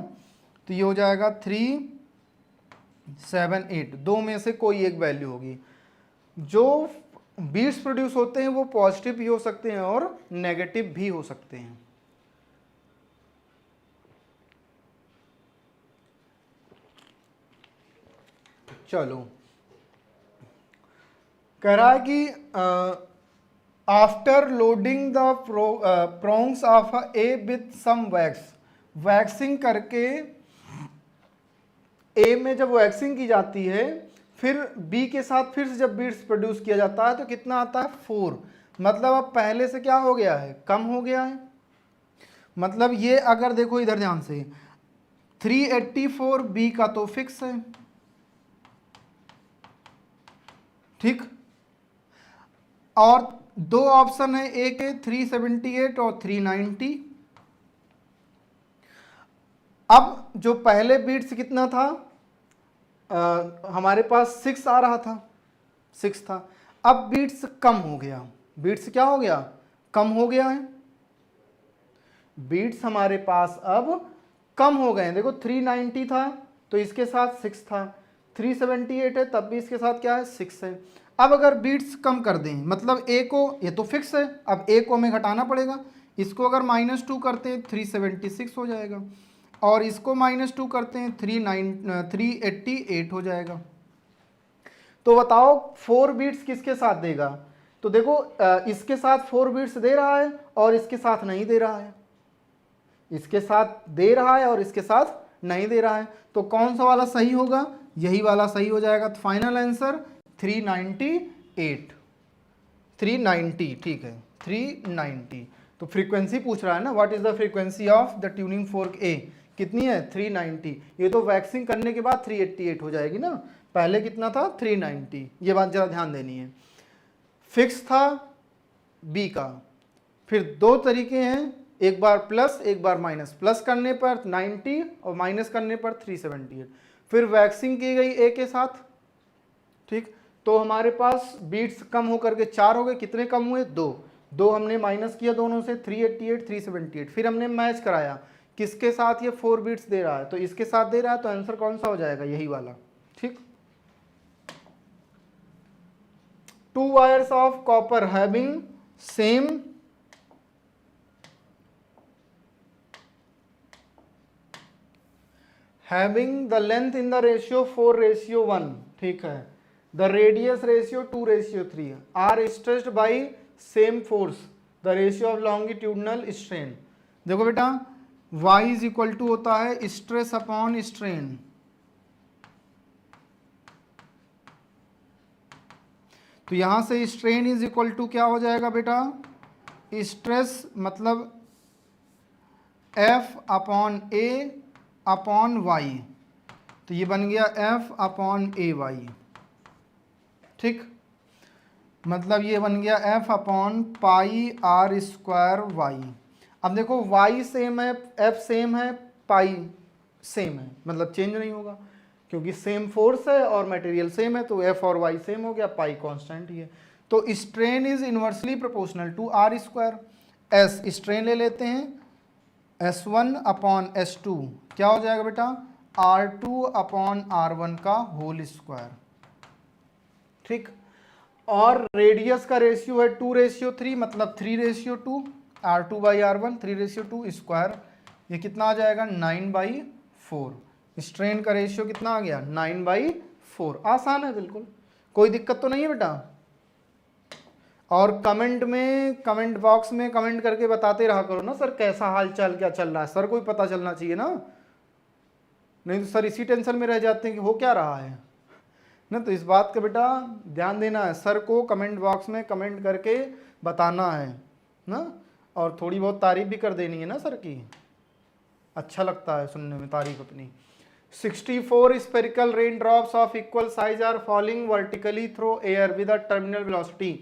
तो ये हो जाएगा 378, दो में से कोई एक वैल्यू होगी। जो बीट्स प्रोड्यूस होते हैं वो पॉजिटिव भी हो सकते हैं और नेगेटिव भी हो सकते हैं। चलो कह रहा है कि after loading the prongs of A with some waxing करके ए में जब वैक्सिंग की जाती है, फिर बी के साथ फिर से जब बीट्स प्रोड्यूस किया जाता है तो कितना आता है? 4, मतलब अब पहले से क्या हो गया है? कम हो गया है। मतलब ये अगर देखो इधर ध्यान से, 384 बी का तो फिक्स है, ठीक, और दो ऑप्शन है ए के 378 और 390। अब जो पहले बीट्स कितना था? हमारे पास 6 आ रहा था, 6 था, अब बीट्स कम हो गया। बीट्स क्या हो गया? कम हो गया है। बीट्स हमारे पास अब कम हो गए हैं। देखो 390 था तो इसके साथ 6 था, 378 है तब भी इसके साथ क्या है? 6 है। अब अगर बीट्स कम कर दें, मतलब ए को, ये तो फिक्स है, अब ए को हमें घटाना पड़ेगा। इसको अगर -2 करते हैं 376 हो जाएगा, और इसको -2 करते हैं 388 हो जाएगा। तो बताओ 4 बीट्स किसके साथ देगा? तो देखो इसके साथ 4 बीट्स दे रहा है और इसके साथ नहीं दे रहा है, इसके साथ दे रहा है और इसके साथ नहीं दे रहा है, तो कौन सा वाला सही होगा? यही वाला सही हो जाएगा। तो फाइनल आंसर 398, 390, ठीक है 390। तो फ्रीक्वेंसी पूछ रहा है ना, what is the frequency of the tuning fork A, कितनी है? 390। ये तो वैक्सिंग करने के बाद 388 हो जाएगी ना, पहले कितना था? 390। ये बात जरा ध्यान देनी है। फिक्स था बी का, फिर दो तरीके हैं, एक बार प्लस एक बार माइनस, प्लस करने पर 90 और माइनस करने पर 378। फिर वैक्सिंग की गई ए के साथ, ठीक, तो हमारे पास बीट्स कम होकर के 4 हो गए। कितने कम हुए? 2 हमने माइनस किया दोनों से, 388 378। फिर हमने मैच कराया, किसके साथ ये 4 बीट्स दे रहा है? तो इसके साथ दे रहा है, तो आंसर कौन सा हो जाएगा? यही वाला, ठीक। 2 wires of copper having same the length in the ratio 4:1, ठीक है। The radius ratio 2:3 are stressed by same force, the ratio of longitudinal strain. देखो बेटा y इज इक्वल टू होता है स्ट्रेस अपॉन स्ट्रेन। तो यहां से स्ट्रेन इज इक्वल टू क्या हो जाएगा बेटा, स्ट्रेस मतलब F upon A upon Y, तो ये बन गया F अपॉन ए वाई। ठीक, मतलब ये बन गया F upon pi R square Y. अब देखो y सेम है, F सेम है, पाई सेम है, मतलब चेंज नहीं होगा क्योंकि सेम फोर्स है और मटेरियल सेम है, तो F और y सेम हो गया, पाई कांस्टेंट ही है। तो strain is inversely proportional to R square. S strain ले लेते हैं, S1 अपॉन S2 क्या हो जाएगा बेटा, R2 अपॉन R1 का होल स्क्वायर। ठीक, और रेडियस का रेशियो है 2:3 मतलब 3:2, R2 बाई R1 3:2 स्क्वायर, ये कितना आ जाएगा 9/4। स्ट्रेन का रेशियो कितना आ गया 9/4। आसान है बिल्कुल, कोई दिक्कत तो नहीं है बेटा। और कमेंट में, कमेंट बॉक्स में कमेंट करके बताते रहा करो ना सर कैसा हाल चाल क्या चल रहा है, सर को भी पता चलना चाहिए ना, नहीं तो सर इसी टेंशन में रह जाते हैं कि हो क्या रहा है ना। तो इस बात का बेटा ध्यान देना है, सर को कमेंट बॉक्स में कमेंट करके बताना है ना, और थोड़ी बहुत तारीफ भी कर देनी है ना सर की, अच्छा लगता है सुनने में तारीफ अपनी। 64 spherical rain drops of equal size are falling vertically through air with a terminal velocity.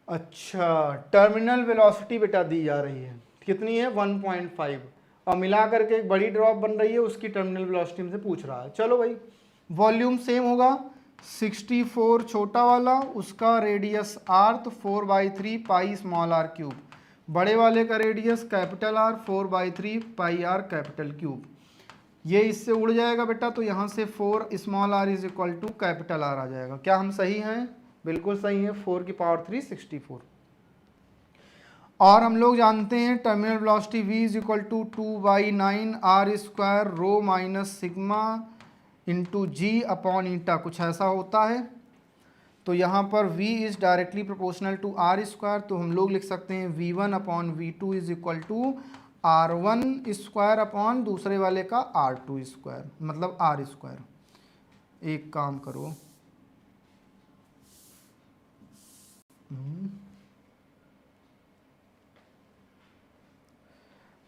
अच्छा, टर्मिनल वेलोसिटी बेटा दी जा रही है, कितनी है 1.5, और मिला करके एक बड़ी ड्रॉप बन रही है, उसकी टर्मिनल वेलोसिटी हमसे पूछ रहा है। चलो भाई, वॉल्यूम सेम होगा, 64 छोटा वाला, उसका रेडियस r, तो 4/3 पाई स्मॉल r क्यूब। बड़े वाले का radius capital R, 4/3 pi r capital cube. ये इससे उड़ जाएगा बेटा, तो यहाँ से 4 small r is equal to capital R आ जाएगा। क्या हम सही हैं? बिल्कुल सही है, 4 की पावर 3 64। और हम लोग जानते हैं terminal velocity v is equal to 2/9 r square rho minus sigma into g upon eta, कुछ ऐसा होता है। तो यहाँ पर v is directly proportional to r square, तो हम लोग लिख सकते हैं v1 upon v2 is equal to r1 square upon दूसरे वाले का r2 स्क्वायर, मतलब r स्क्वायर। एक काम करो,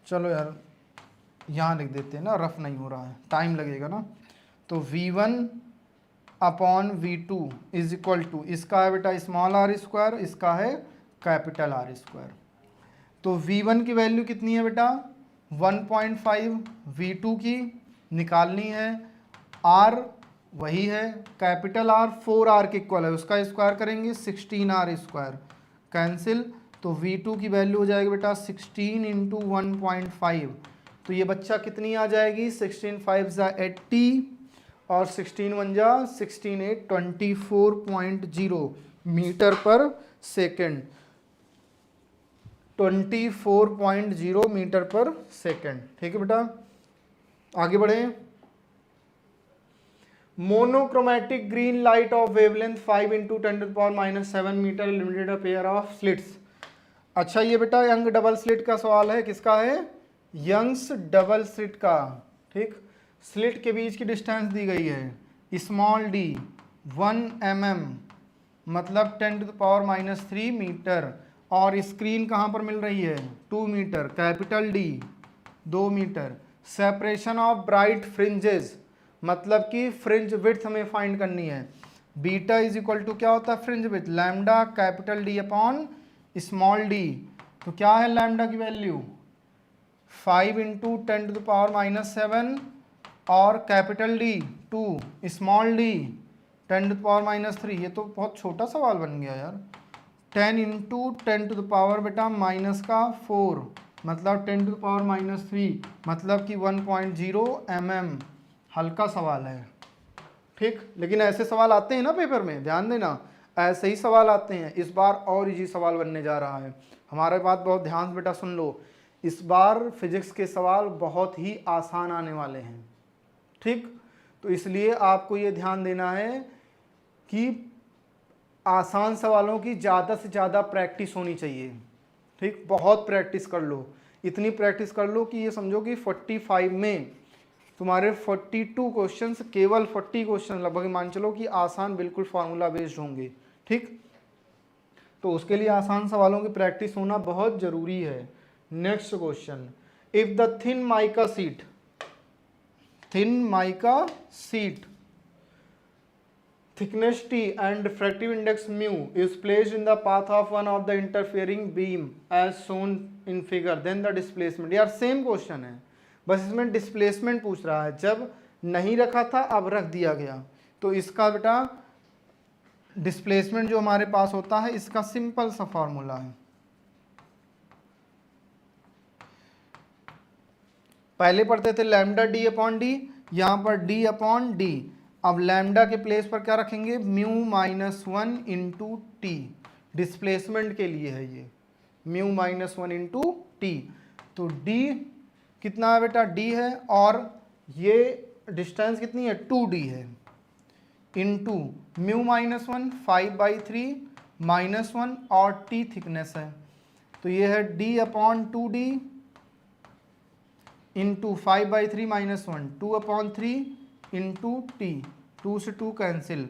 चलो यार यहाँ लिख देते हैं ना, रफ नहीं हो रहा है, टाइम लगेगा ना। तो v1 upon v2 is equal to, इसका है बेटा स्मॉल r स्क्वायर, इसका है कैपिटल R स्क्वायर। तो v1 की वैल्यू कितनी है बेटा 1.5, v2 की निकालनी है, r वही है, कैपिटल R 4r के इक्वल है, उसका स्क्वायर करेंगे 16r स्क्वायर, कैंसिल। तो v2 की वैल्यू हो जाएगी बेटा 16 इंटू 1.5, तो ये बच्चा कितनी आ जाएगी 16 5 ज़ा 80 और 16 1 जा 16 8 24.0 metre per second, 24.0 metre per second. ठीक है बेटा, आगे बढ़े। Monochromatic green light of wavelength 5 into 10⁻⁷ metre illuminated a pair of slits. अच्छा ये बेटा यंग डबल स्लिट का सवाल है, किसका है यंग्स डबल स्लिट का। ठीक, स्लिट के बीच की डिस्टेंस दी गई है स्मॉल d 1 mm मतलब 10⁻³ मीटर, और स्क्रीन कहाँ पर मिल रही है 2 metre, capital D 2 metre. Separation of bright fringes मतलब कि फ्रिंज विड्थ हमें फाइंड करनी है। बीटा इज इक्वल टू क्या होता है fringe width, lambda capital D upon small d। तो क्या है लैम्डा की वैल्यू 5 इंटू 10⁻⁷ और कैपिटल D 2, स्मॉल d 10⁻³ ये तो बहुत छोटा सवाल बन गया यार। 10 इंटू 10⁻⁻ बेटा माइनस का 4 मतलब 10⁻³ मतलब कि 1.0 mm, हल्का सवाल है। ठीक, लेकिन ऐसे सवाल आते हैं ना पेपर में, ध्यान देना ऐसे ही सवाल आते हैं। इस बार और इजी सवाल बनने जा रहा है, हमारे बात बहुत ध्यान से बेटा सुन लो, इस बार फिजिक्स के सवाल बहुत ही आसान आने वाले हैं। ठीक, तो इसलिए आपको ये ध्यान देना है कि आसान सवालों की ज़्यादा से ज़्यादा प्रैक्टिस होनी चाहिए। ठीक, बहुत प्रैक्टिस कर लो, इतनी प्रैक्टिस कर लो कि ये समझो कि 45 में तुम्हारे 42 क्वेश्चंस, केवल 40 क्वेश्चन लगभग मान चलो कि आसान बिल्कुल फार्मूला बेस्ड होंगे। ठीक, तो उसके लिए आसान सवालों की प्रैक्टिस होना बहुत ज़रूरी है। Next question, if the thin mica sheet thickness T and refractive index mu is placed in the path of one of the interfering beam as shown in figure, then the displacement। यार same question है, बस इसमें displacement पूछ रहा है, जब नहीं रखा था अब रख दिया गया। तो इसका बेटा डिस्प्लेसमेंट जो हमारे पास होता है इसका सिंपल सा फॉर्मूला है। पहले पढ़ते थे लैम्डा डी अपॉन डी, यहाँ पर डी अपॉन डी। अब लैम्डा के प्लेस पर क्या रखेंगे, mu minus 1 into T, displacement के लिए है ये, म्यू माइनस 1 इंटू टी। तो डी कितना है बेटा, डी है, और ये डिस्टेंस कितनी है, 2d है, इंटू म्यू माइनस 1 5/3 माइनस 1 और टी थिकनेस है, तो ये है D upon 2d into 5/3 minus 1 2/3 into T, 2 से 2 cancel,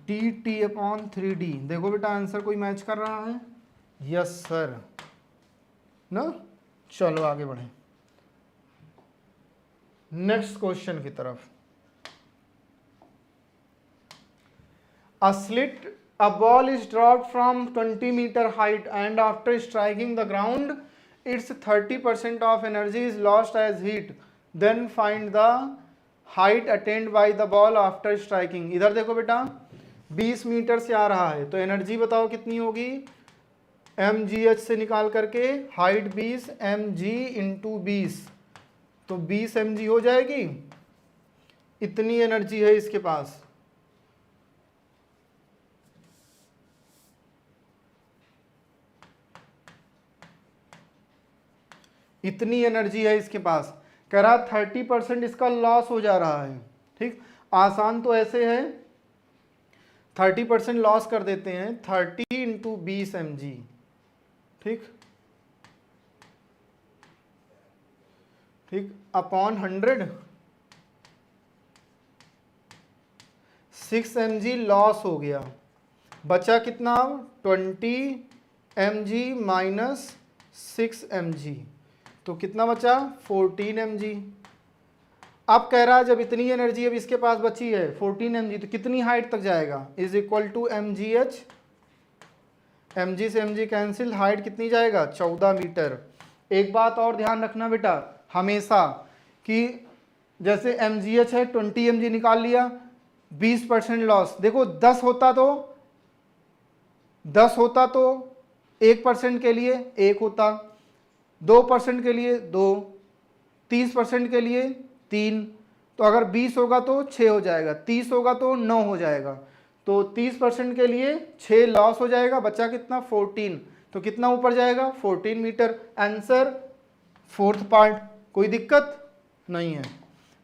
D T upon 3d। देखो बेटा आंसर कोई मैच कर रहा है, यस सर ना। चलो आगे बढ़े नेक्स्ट क्वेश्चन की तरफ। A slit, a ball is dropped from 20 meter height and after striking the ground, its 30% of energy is lost as heat. Then find the height attained by the ball after striking। इधर देखो बेटा 20 metre से आ रहा है, तो energy बताओ कितनी होगी, mgh से निकाल करके हाइट 20 mg इंटू 20, तो 20 mg हो जाएगी, इतनी एनर्जी है इसके पास। इतनी एनर्जी है इसके पास, कह रहा 30% इसका लॉस हो जा रहा है। ठीक, आसान तो ऐसे है, 30% लॉस कर देते हैं, 30 इंटू 20 mg। ठीक ठीक, अपॉन 100, 6 mg लॉस हो गया, बचा कितना, 20 mg माइनस 6 mg, तो कितना बचा, 14 mg। अब कह रहा है जब इतनी एनर्जी अब इसके पास बची है 14 mg, तो कितनी हाइट तक जाएगा, is equal to mgh, mg से mg कैंसिल, हाइट कितनी जाएगा, 14 मीटर। एक बात और ध्यान रखना बेटा हमेशा कि जैसे mgh है 20 mg निकाल लिया, 20% लॉस, देखो 10 होता तो 1% के लिए 1 होता, 2% के लिए 2, 30% के लिए 3, तो अगर 20 होगा तो 6 हो जाएगा, 30 होगा तो 9 हो जाएगा, तो 30% के लिए 6 लॉस हो जाएगा, बचा कितना 14, तो कितना ऊपर जाएगा 14 मीटर। आंसर फोर्थ पार्ट, कोई दिक्कत नहीं है।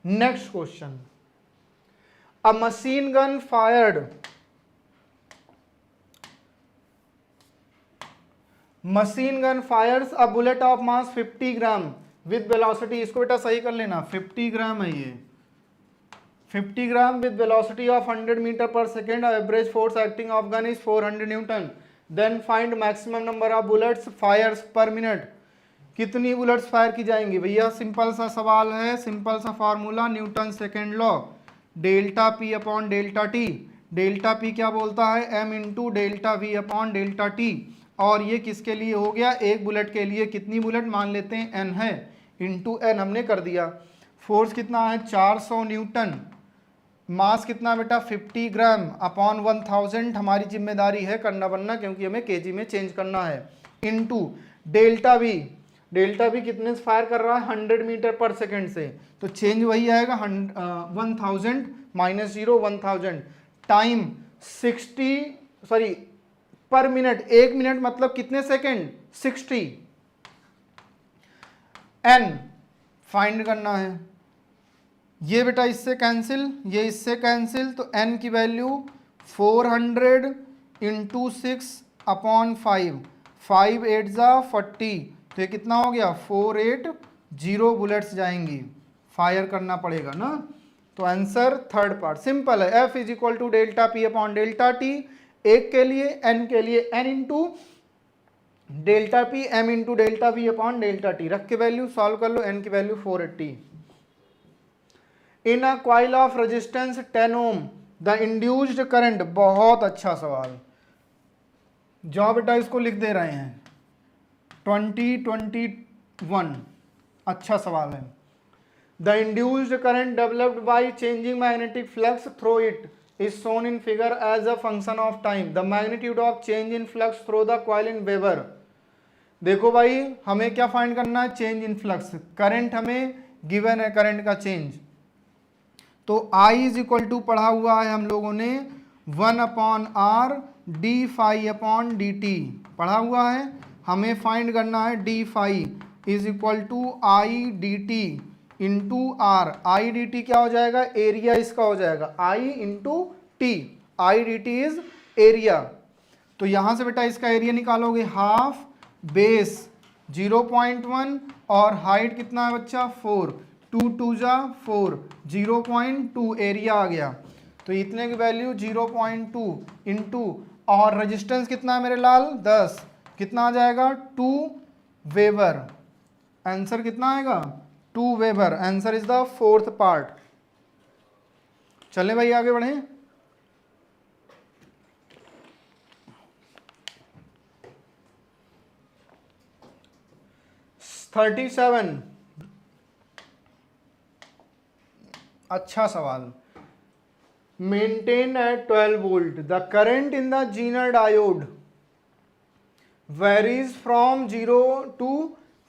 Next question, a machine gun Fyers a bullet of mass 50 gram with velocity, इसको बेटा सही कर लेना, 50 ग्राम है ये, 50 gram with velocity of 100 metre per second, average force acting of gun is 400 newton, then find maximum number of bullets fires per minute. कितनी bullets fire की जाएंगी भैया, सिंपल सा सवाल है, सिंपल सा formula, Newton second law, delta P upon delta T. Delta P क्या बोलता है, M into delta V upon delta T, और ये किसके लिए हो गया, एक बुलेट के लिए, कितनी बुलेट मान लेते हैं एन है, इंटू एन हमने कर दिया। फोर्स कितना है 400 न्यूटन, मास कितना बेटा 50 ग्राम अपॉन 1000, हमारी जिम्मेदारी है करना बनना क्योंकि हमें केजी में चेंज करना है, into delta we, delta we कितने से फायर कर रहा है 100 मीटर पर सेकेंड से, तो चेंज वही आएगा 1000 माइनस 0 1000, टाइम 60 पर मिनट, 1 मिनट मतलब कितने सेकेंड 60, एन फाइंड करना है, ये बेटा इससे कैंसिल, ये इससे कैंसिल, तो एन की वैल्यू 400 इंटू 6/5, 5 8 जा 40, तो ये कितना हो गया 480 बुलेट्स जाएंगी, फायर करना पड़ेगा ना। तो आंसर थर्ड पार्ट सिंपल है, F is equal to delta P upon delta T, एक के लिए n के लिए n into delta P m into delta V upon delta T, रख के वैल्यू सॉल्व कर लो, n की value 480। In a coil of resistance 10 ohm the induced current, बहुत अच्छा सवाल, जो बेटा इसको लिख दे रहे हैं 2021, अच्छा सवाल है। The induced current developed by changing magnetic flux through it is shown in figure as a function of time. The magnitude of change in flux through the coil in Weber. देखो भाई हमें क्या फाइंड करना है, change in flux, current हमें given है, current का change, तो I इज इक्वल टू पढ़ा हुआ है हम लोगों ने 1/r d phi upon d t पढ़ा हुआ है, हमें फाइंड करना है d phi is equal to I d t into R, I d t क्या हो जाएगा, एरिया इसका हो जाएगा, I into t, I d t is area. तो यहां से बेटा इसका एरिया निकालोगे हाफ बेस 0.1 और हाइट कितना है बच्चा 4, 2 2 जा 4, 0.2 एरिया आ गया, तो इतने की वैल्यू 0.2 इंटू, और रेजिस्टेंस कितना है मेरे लाल 10, कितना आ जाएगा 2 वेबर, आंसर कितना आएगा 2 weber, answer is the fourth part. चले भाई आगे बढ़े। थर्टी 37, अच्छा सवाल। Maintain at 12 volt the current in the zener diode varies from 0 to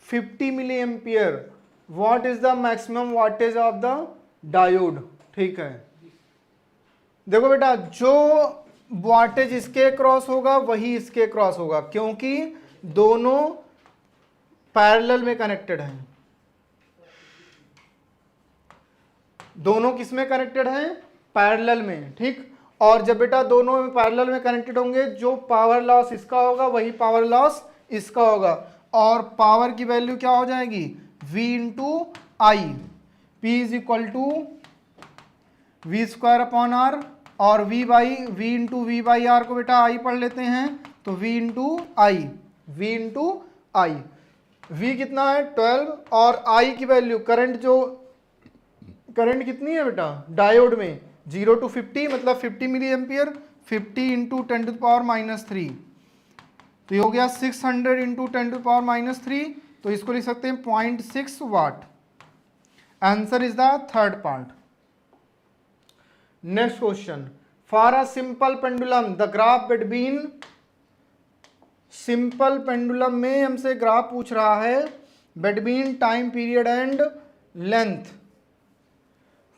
50 milli ampere, what is the maximum wattage of the diode. ठीक है, देखो बेटा जो वाटेज इसके क्रॉस होगा वही इसके क्रॉस होगा, क्योंकि दोनों पैरेलल में कनेक्टेड हैं, दोनों किस में कनेक्टेड हैं, पैरेलल में, ठीक। और जब बेटा दोनों में पैरेलल में कनेक्टेड होंगे, जो पावर लॉस इसका होगा वही पावर लॉस इसका होगा, और पावर की वैल्यू क्या हो जाएगी V into I, P is equal to V square upon R, और V into V by R को बेटा I पढ़ लेते हैं, तो V into I, V into I, V कितना है 12, और I की वैल्यू करंट, जो करंट कितनी है बेटा डायोड में 0 to 50 मतलब 50 मिली एम्पियर, 50 इंटू 10⁻³ तो ये हो गया 600 इंटू 10⁻³ तो इसको लिख सकते हैं 0.6 watt. Answer is the third part. Next question, for a simple pendulum the graph between, simple pendulum में हमसे ग्राफ पूछ रहा है between time period and length,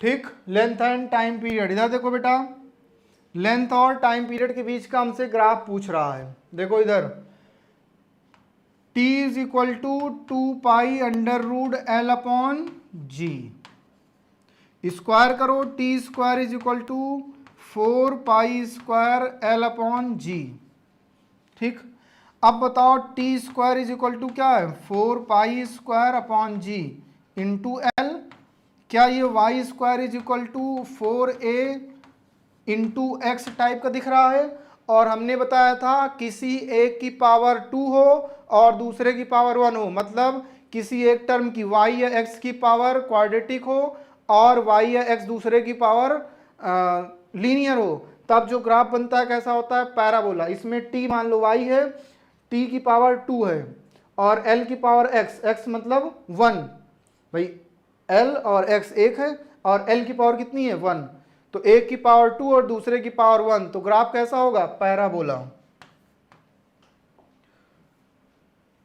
ठीक, लेंथ एंड टाइम पीरियड। इधर देखो बेटा, लेंथ और टाइम पीरियड के बीच का हमसे ग्राफ पूछ रहा है। देखो इधर t is equal to 2π√L upon g, square करो, t square is equal to 4π² L upon g, ठीक। अब बताओ t square is equal to क्या है 4π² अपॉन जी इंटू L, क्या ये y square is equal to 4a into X type का दिख रहा है। और हमने बताया था किसी एक की पावर 2 हो और दूसरे की पावर 1 हो, मतलब किसी एक टर्म की y या x की पावर क्वाड्रेटिक हो और y या x दूसरे की पावर लीनियर हो, तब जो ग्राफ बनता है कैसा होता है पैराबोला। इसमें t मान लो y है, t की पावर 2 है और l की पावर x, x मतलब 1, भाई l और x एक है और l की पावर कितनी है 1, तो एक की पावर 2 और दूसरे की पावर 1, तो ग्राफ कैसा होगा parabola.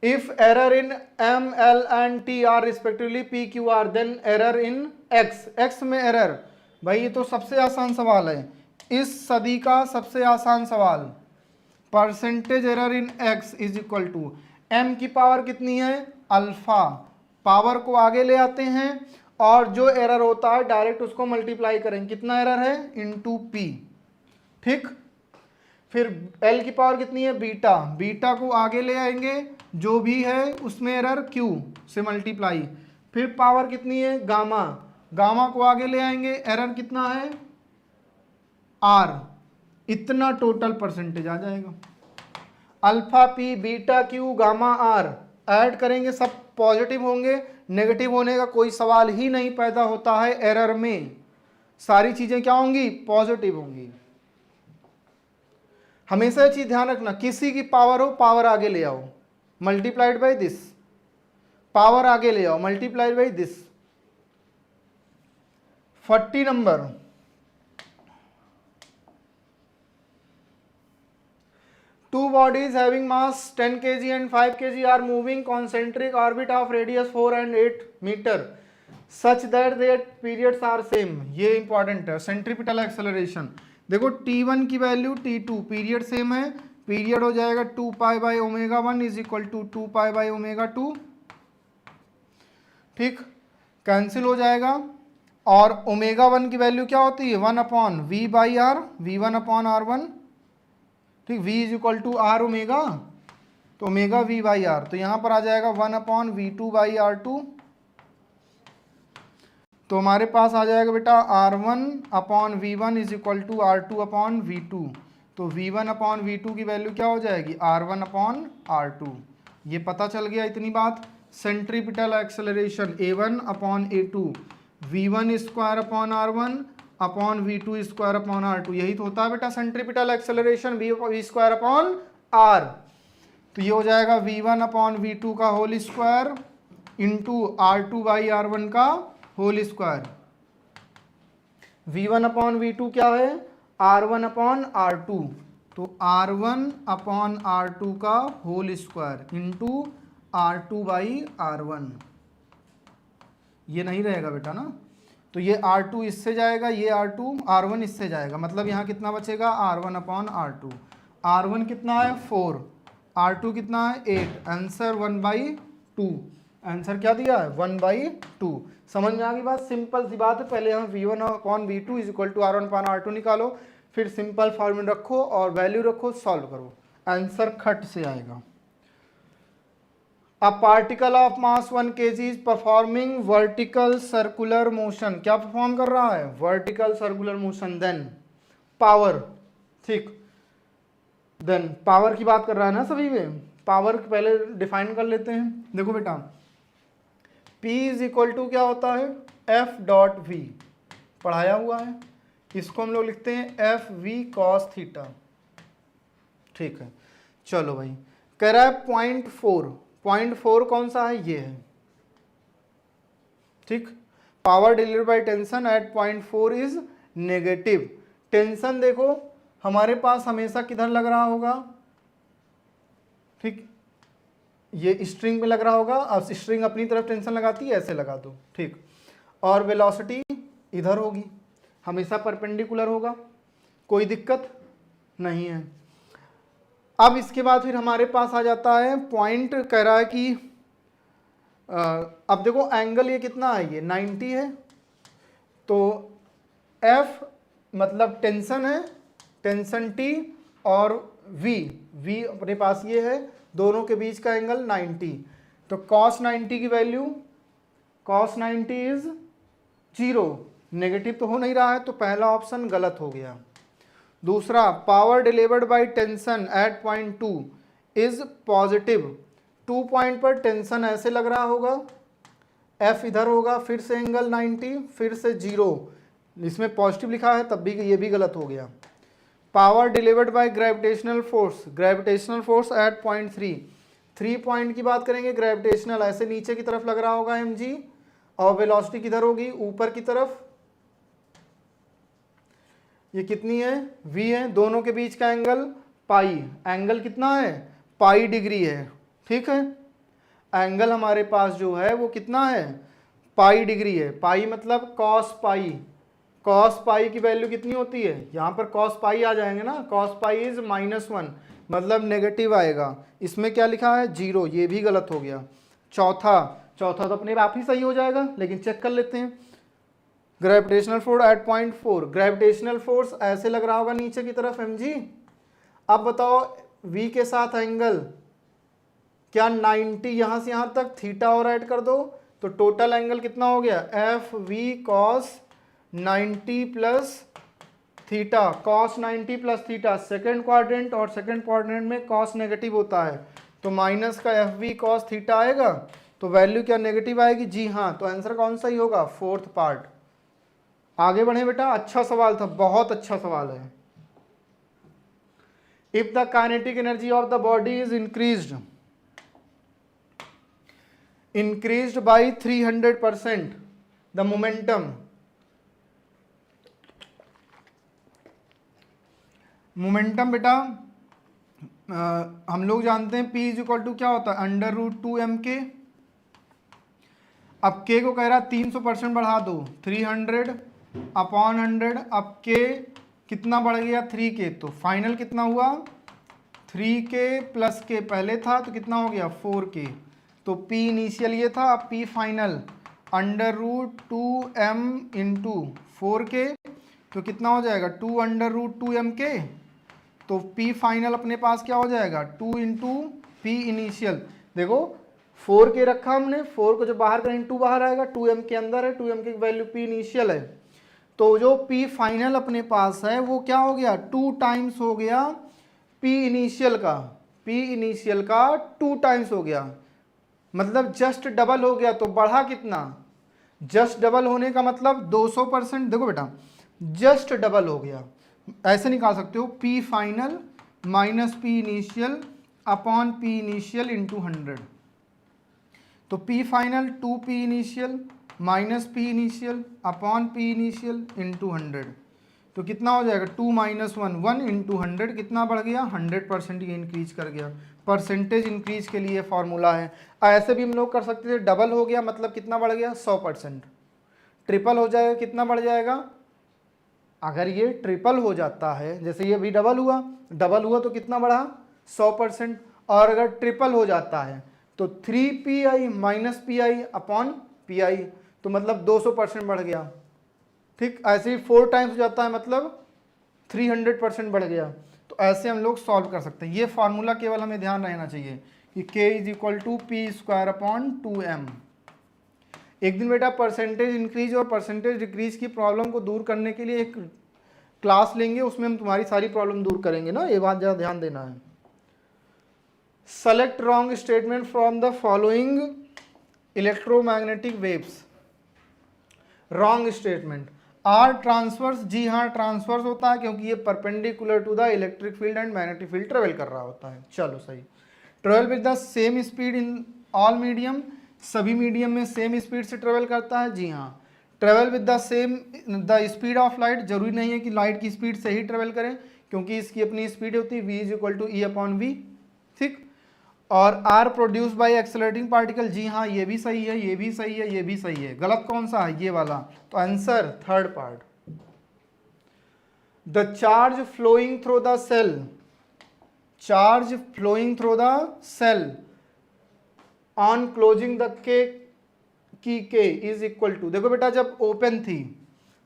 If error in m, l एंड t are respectively p, q, r, then error in x, x में एरर, भाई ये तो सबसे आसान सवाल है, इस सदी का सबसे आसान सवाल। Percentage error in x is equal to m की पावर कितनी है अल्फा, पावर को आगे ले आते हैं और जो एरर होता है डायरेक्ट उसको मल्टीप्लाई करेंगे, कितना एरर है इनटू p, ठीक। फिर L की पावर कितनी है बीटा, बीटा को आगे ले आएंगे जो भी है उसमें एरर Q से मल्टीप्लाई, फिर पावर कितनी है गामा, गामा को आगे ले आएंगे एरर कितना है R, इतना टोटल परसेंटेज आ जाएगा। Alpha P beta Q gamma R add करेंगे सब पॉजिटिव होंगे, नेगेटिव होने का कोई सवाल ही नहीं पैदा होता है एरर में, सारी चीजें क्या होंगी पॉजिटिव होंगी। हमेशा ये चीज ध्यान रखना, किसी की पावर हो पावर आगे ले आओ मल्टीप्लाइड बाय दिस, पावर आगे ले आओ multiplied by this. 40 number, two bodies having mass 10 kg and 5 kg are moving concentric orbit of radius 4 and 8 meter such that their periods are same। ये important है, centripetal acceleration. देखो t1 की value t2, period same है, period हो जाएगा 2 pi by omega 1 is equal to 2 pi by omega 2, ठीक, cancel हो जाएगा। और ओमेगा 1 की वैल्यू क्या होती है 1 upon V by R, v1 upon r1, ठीक, v is equal to R omega, तो ओमेगा v बाई आर, तो यहां पर आ जाएगा 1 अपॉन v2 बाई r2, तो हमारे पास आ जाएगा बेटा r1 upon v1 is equal to r2 upon v2, तो v1 अपॉन v2 की वैल्यू क्या हो जाएगी r1 अपॉन r2। ये पता चल गया इतनी बात। Centripetal acceleration a1 upon a2 v1 square upon r1 upon v2 square upon r2, यही तो होता है बेटा centripetal acceleration v square upon r। तो ये हो जाएगा v1 अपॉन v2 का whole square into r2 by r1 का whole square. v1 upon v2 क्या है r1 अपॉन r2, तो r1 अपॉन r2 का whole square into r2 by r1, ये नहीं रहेगा बेटा ना, तो ये R2 इससे जाएगा, ये R2 R1 इससे जाएगा, मतलब यहाँ कितना बचेगा R1 अपॉन R2। R1 कितना है 4, R2 कितना है 8, आंसर 1/2, आंसर क्या दिया है 1/2। समझ में आ गई बात, सिंपल सी बात है। पहले हम v1 upon v2 is equal to r1 upon r2 निकालो, फिर सिंपल फॉर्मूला रखो और वैल्यू रखो, सॉल्व करो, आंसर खट से आएगा। A particle of mass 1 kg is performing vertical circular motion, क्या परफॉर्म कर रहा है vertical circular motion, then power, ठीक, then power की बात कर रहा है ना सभी में, पावर पहले डिफाइन कर लेते हैं। देखो बेटा P इज इक्वल टू क्या होता है F डॉट V, पढ़ाया हुआ है, इसको हम लोग लिखते हैं FV cos थीटा, ठीक है। चलो भाई कह रहा है 0.4 कौन सा है ये है, ठीक, power delivered by tension eight 0.4 is negative. Tension देखो हमारे पास हमेशा किधर लग रहा होगा, ठीक, ये स्ट्रिंग में लग रहा होगा, अब स्ट्रिंग अपनी तरफ टेंशन लगाती है ऐसे लगा दो, ठीक, और वेलोसिटी इधर होगी, हमेशा परपेंडिकुलर होगा, कोई दिक्कत नहीं है। अब इसके बाद फिर हमारे पास आ जाता है पॉइंट, कह रहा है कि अब देखो एंगल ये कितना है, ये 90 है, तो F मतलब टेंशन है, टेंशन T और V अपने पास ये है, दोनों के बीच का एंगल 90, तो cos 90 की वैल्यू cos 90 इज 0, नेगेटिव तो हो नहीं रहा है, तो पहला ऑप्शन गलत हो गया। दूसरा power delivered by tension eight 0.2 is positive, 2 point पर टेंशन ऐसे लग रहा होगा, F इधर होगा, फिर से एंगल 90, फिर से 0, इसमें पॉजिटिव लिखा है तब भी ये भी गलत हो गया। Power delivered by gravitational force at 0.3, 3 point की बात करेंगे, ग्रेविटेशनल ऐसे नीचे की तरफ लग रहा होगा mg, और वेलोसिटी किधर होगी ऊपर की तरफ, ये कितनी है v है, दोनों के बीच का एंगल पाई, एंगल कितना है पाई डिग्री है, ठीक है, एंगल हमारे पास जो है वो कितना है पाई डिग्री है, पाई मतलब कॉस पाई, कॉस पाई की वैल्यू कितनी होती है, यहाँ पर कॉस पाई आ जाएंगे ना, कॉस पाई इज -1 मतलब नेगेटिव आएगा, इसमें क्या लिखा है 0, ये भी गलत हो गया। चौथा तो अपने आप ही सही हो जाएगा, लेकिन चेक कर लेते हैं। Gravitational force at 0.4, gravitational force ऐसे लग रहा होगा नीचे की तरफ mg, अब बताओ V के साथ एंगल क्या 90 यहां से यहां तक थीटा और ऐड कर दो तो टोटल एंगल कितना हो गया F V cos 90 plus theta, cos 90 plus theta second quadrant, और सेकेंड क्वाड्रेंट में कॉस नेगेटिव होता है तो माइनस का एफ वी कॉस थीटा आएगा, तो वैल्यू क्या नेगेटिव आएगी, जी हाँ, तो आंसर कौन सा ही होगा, फोर्थ पार्ट। आगे बढ़े बेटा, अच्छा सवाल था, बहुत अच्छा सवाल है। If the kinetic energy of the body is increased by 300%, the momentum बेटा हम लोग जानते हैं P इज इक्वल टू क्या होता है √2mk। अब k को कह रहा है 300% बढ़ा दो, 300/100, अब k कितना बढ़ गया 3k, तो फाइनल कितना हुआ 3k प्लस k पहले था तो कितना हो गया 4k, तो P इनिशियल ये था, अब P final √2m into 4k, तो कितना हो जाएगा 2√2mk, तो P फाइनल अपने पास क्या हो जाएगा 2 इंटू P इनिशियल। देखो 4k रखा हमने, 4 को जब बाहर करें इंटू बाहर आएगा, 2m के अंदर है, 2m की वैल्यू P इनिशियल है, तो जो P फाइनल अपने पास है वो क्या हो गया 2 टाइम्स हो गया P इनिशियल का 2 टाइम्स हो गया, मतलब जस्ट डबल हो गया, तो बढ़ा कितना, जस्ट डबल होने का मतलब 200%। देखो बेटा जस्ट डबल हो गया, ऐसे निकाल सकते हो P final minus P initial upon P initial into 100, तो P final 2P initial minus P initial upon P initial into 100, तो कितना हो जाएगा 2 - 1 1 इंटू 100, कितना बढ़ गया 100% ये इंक्रीज कर गया। परसेंटेज इंक्रीज के लिए फॉर्मूला है। ऐसे भी हम लोग कर सकते थे, डबल हो गया मतलब कितना बढ़ गया 100%, ट्रिपल हो जाएगा कितना बढ़ जाएगा, अगर ये ट्रिपल हो जाता है जैसे ये भी डबल हुआ तो कितना बढ़ा 100%, और अगर ट्रिपल हो जाता है तो 3pi minus pi upon pi, तो मतलब 200% बढ़ गया। ठीक, ऐसे ही 4 टाइम्स हो जाता है मतलब 300% बढ़ गया, तो ऐसे हम लोग सॉल्व कर सकते हैं। ये फार्मूला केवल हमें ध्यान रहना चाहिए कि k is equal to P²/2m। एक दिन बेटा परसेंटेज इंक्रीज और परसेंटेज डिक्रीज की प्रॉब्लम को दूर करने के लिए एक क्लास लेंगे, उसमें हम तुम्हारी सारी प्रॉब्लम दूर करेंगे ना, ये बात ज़रा ध्यान देना है। Select wrong statement from the following electromagnetic waves. Wrong statement, are transverse, जी हाँ ट्रांसवर्स होता है क्योंकि ये perpendicular to the electric field and magnetic field travel कर रहा होता है। चलो सही। Travel with the same speed in all medium, सभी मीडियम में सेम स्पीड से ट्रेवल करता है, जी हाँ। Travel with the same the speed of light, जरूरी नहीं है कि लाइट की स्पीड से ही ट्रेवल करें क्योंकि इसकी अपनी स्पीड होती है v is equal to E/v, ठीक। और are produce by accelerating particle, जी हाँ ये भी सही है, ये भी सही है, ये भी सही है। गलत कौन सा है, ये वाला, तो answer third part. The charge flowing through the cell, charge flowing through the cell on closing the K is equal to, देखो बेटा जब ओपन थी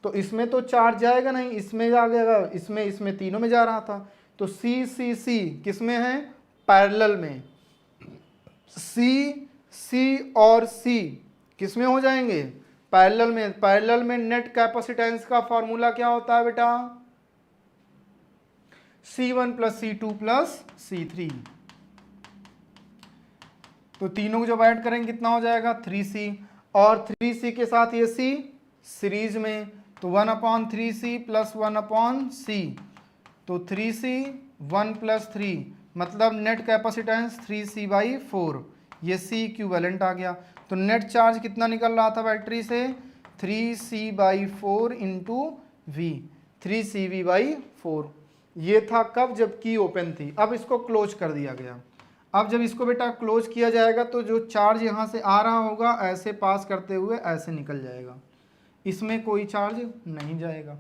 तो इसमें तो चार्ज जाएगा नहीं, इसमें जा गया, इसमें तीनों में जा रहा था, तो सी किसमें है, पैरेलल में। सी और सी किसमें हो जाएंगे, पैरेलल में। पैरेलल में नेट कैपेसिटेंस का फॉर्मूला क्या होता है बेटा, C1 + C2 + C3, तो तीनों को जब ऐड करेंगे कितना हो जाएगा 3C, और 3C के साथ ये C सीरीज में, तो 1/3C + 1/C, तो 3C 1 + 3 मतलब नेट कैपेसिटेंस 3C/4, ये C इक्विवेलेंट आ गया। तो नेट चार्ज कितना निकल रहा था बैटरी से 3C/4 इंटू V, 3CV/4। ये था कब, जब की ओपन थी। अब इसको क्लोज कर दिया गया। अब जब इसको बेटा क्लोज किया जाएगा तो जो चार्ज यहाँ से आ रहा होगा ऐसे पास करते हुए ऐसे निकल जाएगा, इसमें कोई चार्ज नहीं जाएगा।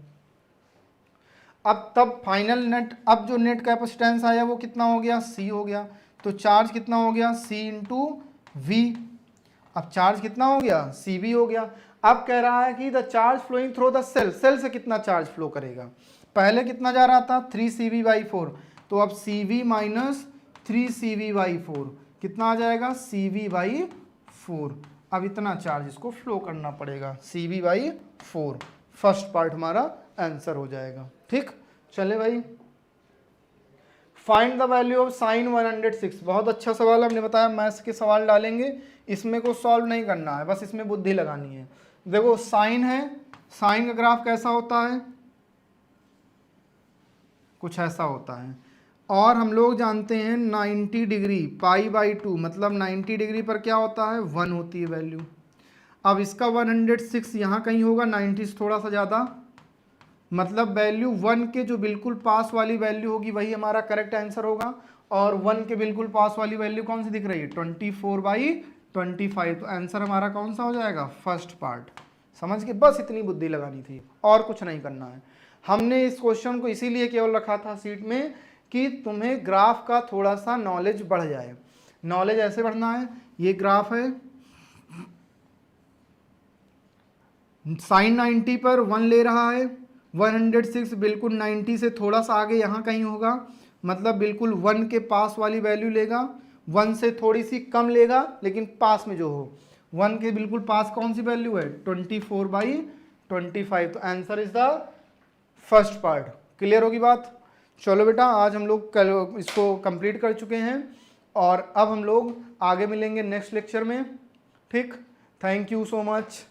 अब तब फाइनल नेट, अब जो नेट कैपेसिटेंस आया वो कितना हो गया, C हो गया, तो चार्ज कितना हो गया C इंटू V। अब चार्ज कितना हो गया, CV हो गया। अब कह रहा है कि the charge flowing through the cell, cell से कितना चार्ज फ्लो करेगा, पहले कितना जा रहा था 3CV/4, तो अब CV माइनस 3CV/4 कितना आ जाएगा, CV/4। अब इतना चार्ज इसको फ्लो करना पड़ेगा, CV/4। फर्स्ट पार्ट हमारा आंसर हो जाएगा। ठीक, चले भाई। Find the value of sine 106। बहुत अच्छा सवाल, हमने बताया मैथ्स के सवाल डालेंगे, इसमें को सॉल्व नहीं करना है, बस इसमें बुद्धि लगानी है। देखो साइन है, साइन का ग्राफ कैसा होता है, कुछ ऐसा होता है। और हम लोग जानते हैं 90 डिग्री π/2 मतलब 90 डिग्री पर क्या होता है, 1 होती है वैल्यू। अब इसका 106 यहाँ कहीं होगा, 90 से थोड़ा सा ज़्यादा, मतलब वैल्यू 1 के जो बिल्कुल पास वाली वैल्यू होगी वही हमारा करेक्ट आंसर होगा। और 1 के बिल्कुल पास वाली वैल्यू कौन सी दिख रही है, 24/25। तो आंसर हमारा कौन सा हो जाएगा, फर्स्ट पार्ट। समझ के, बस इतनी बुद्धि लगानी थी और कुछ नहीं करना है। हमने इस क्वेश्चन को इसीलिए केवल रखा था सीट में कि तुम्हें ग्राफ का थोड़ा सा नॉलेज बढ़ जाए। नॉलेज ऐसे बढ़ना है, ये ग्राफ है, साइन 90 पर 1 ले रहा है, 106 बिल्कुल 90 से थोड़ा सा आगे यहाँ कहीं होगा, मतलब बिल्कुल 1 के पास वाली वैल्यू लेगा, 1 से थोड़ी सी कम लेगा लेकिन पास में जो हो। 1 के बिल्कुल पास कौन सी वैल्यू है, 24/25। तो answer is the first part. Clear होगी बात। चलो बेटा, आज हम लोग कल इसको कंप्लीट कर चुके हैं और अब हम लोग आगे मिलेंगे नेक्स्ट लेक्चर में। ठीक, थैंक यू सो मच।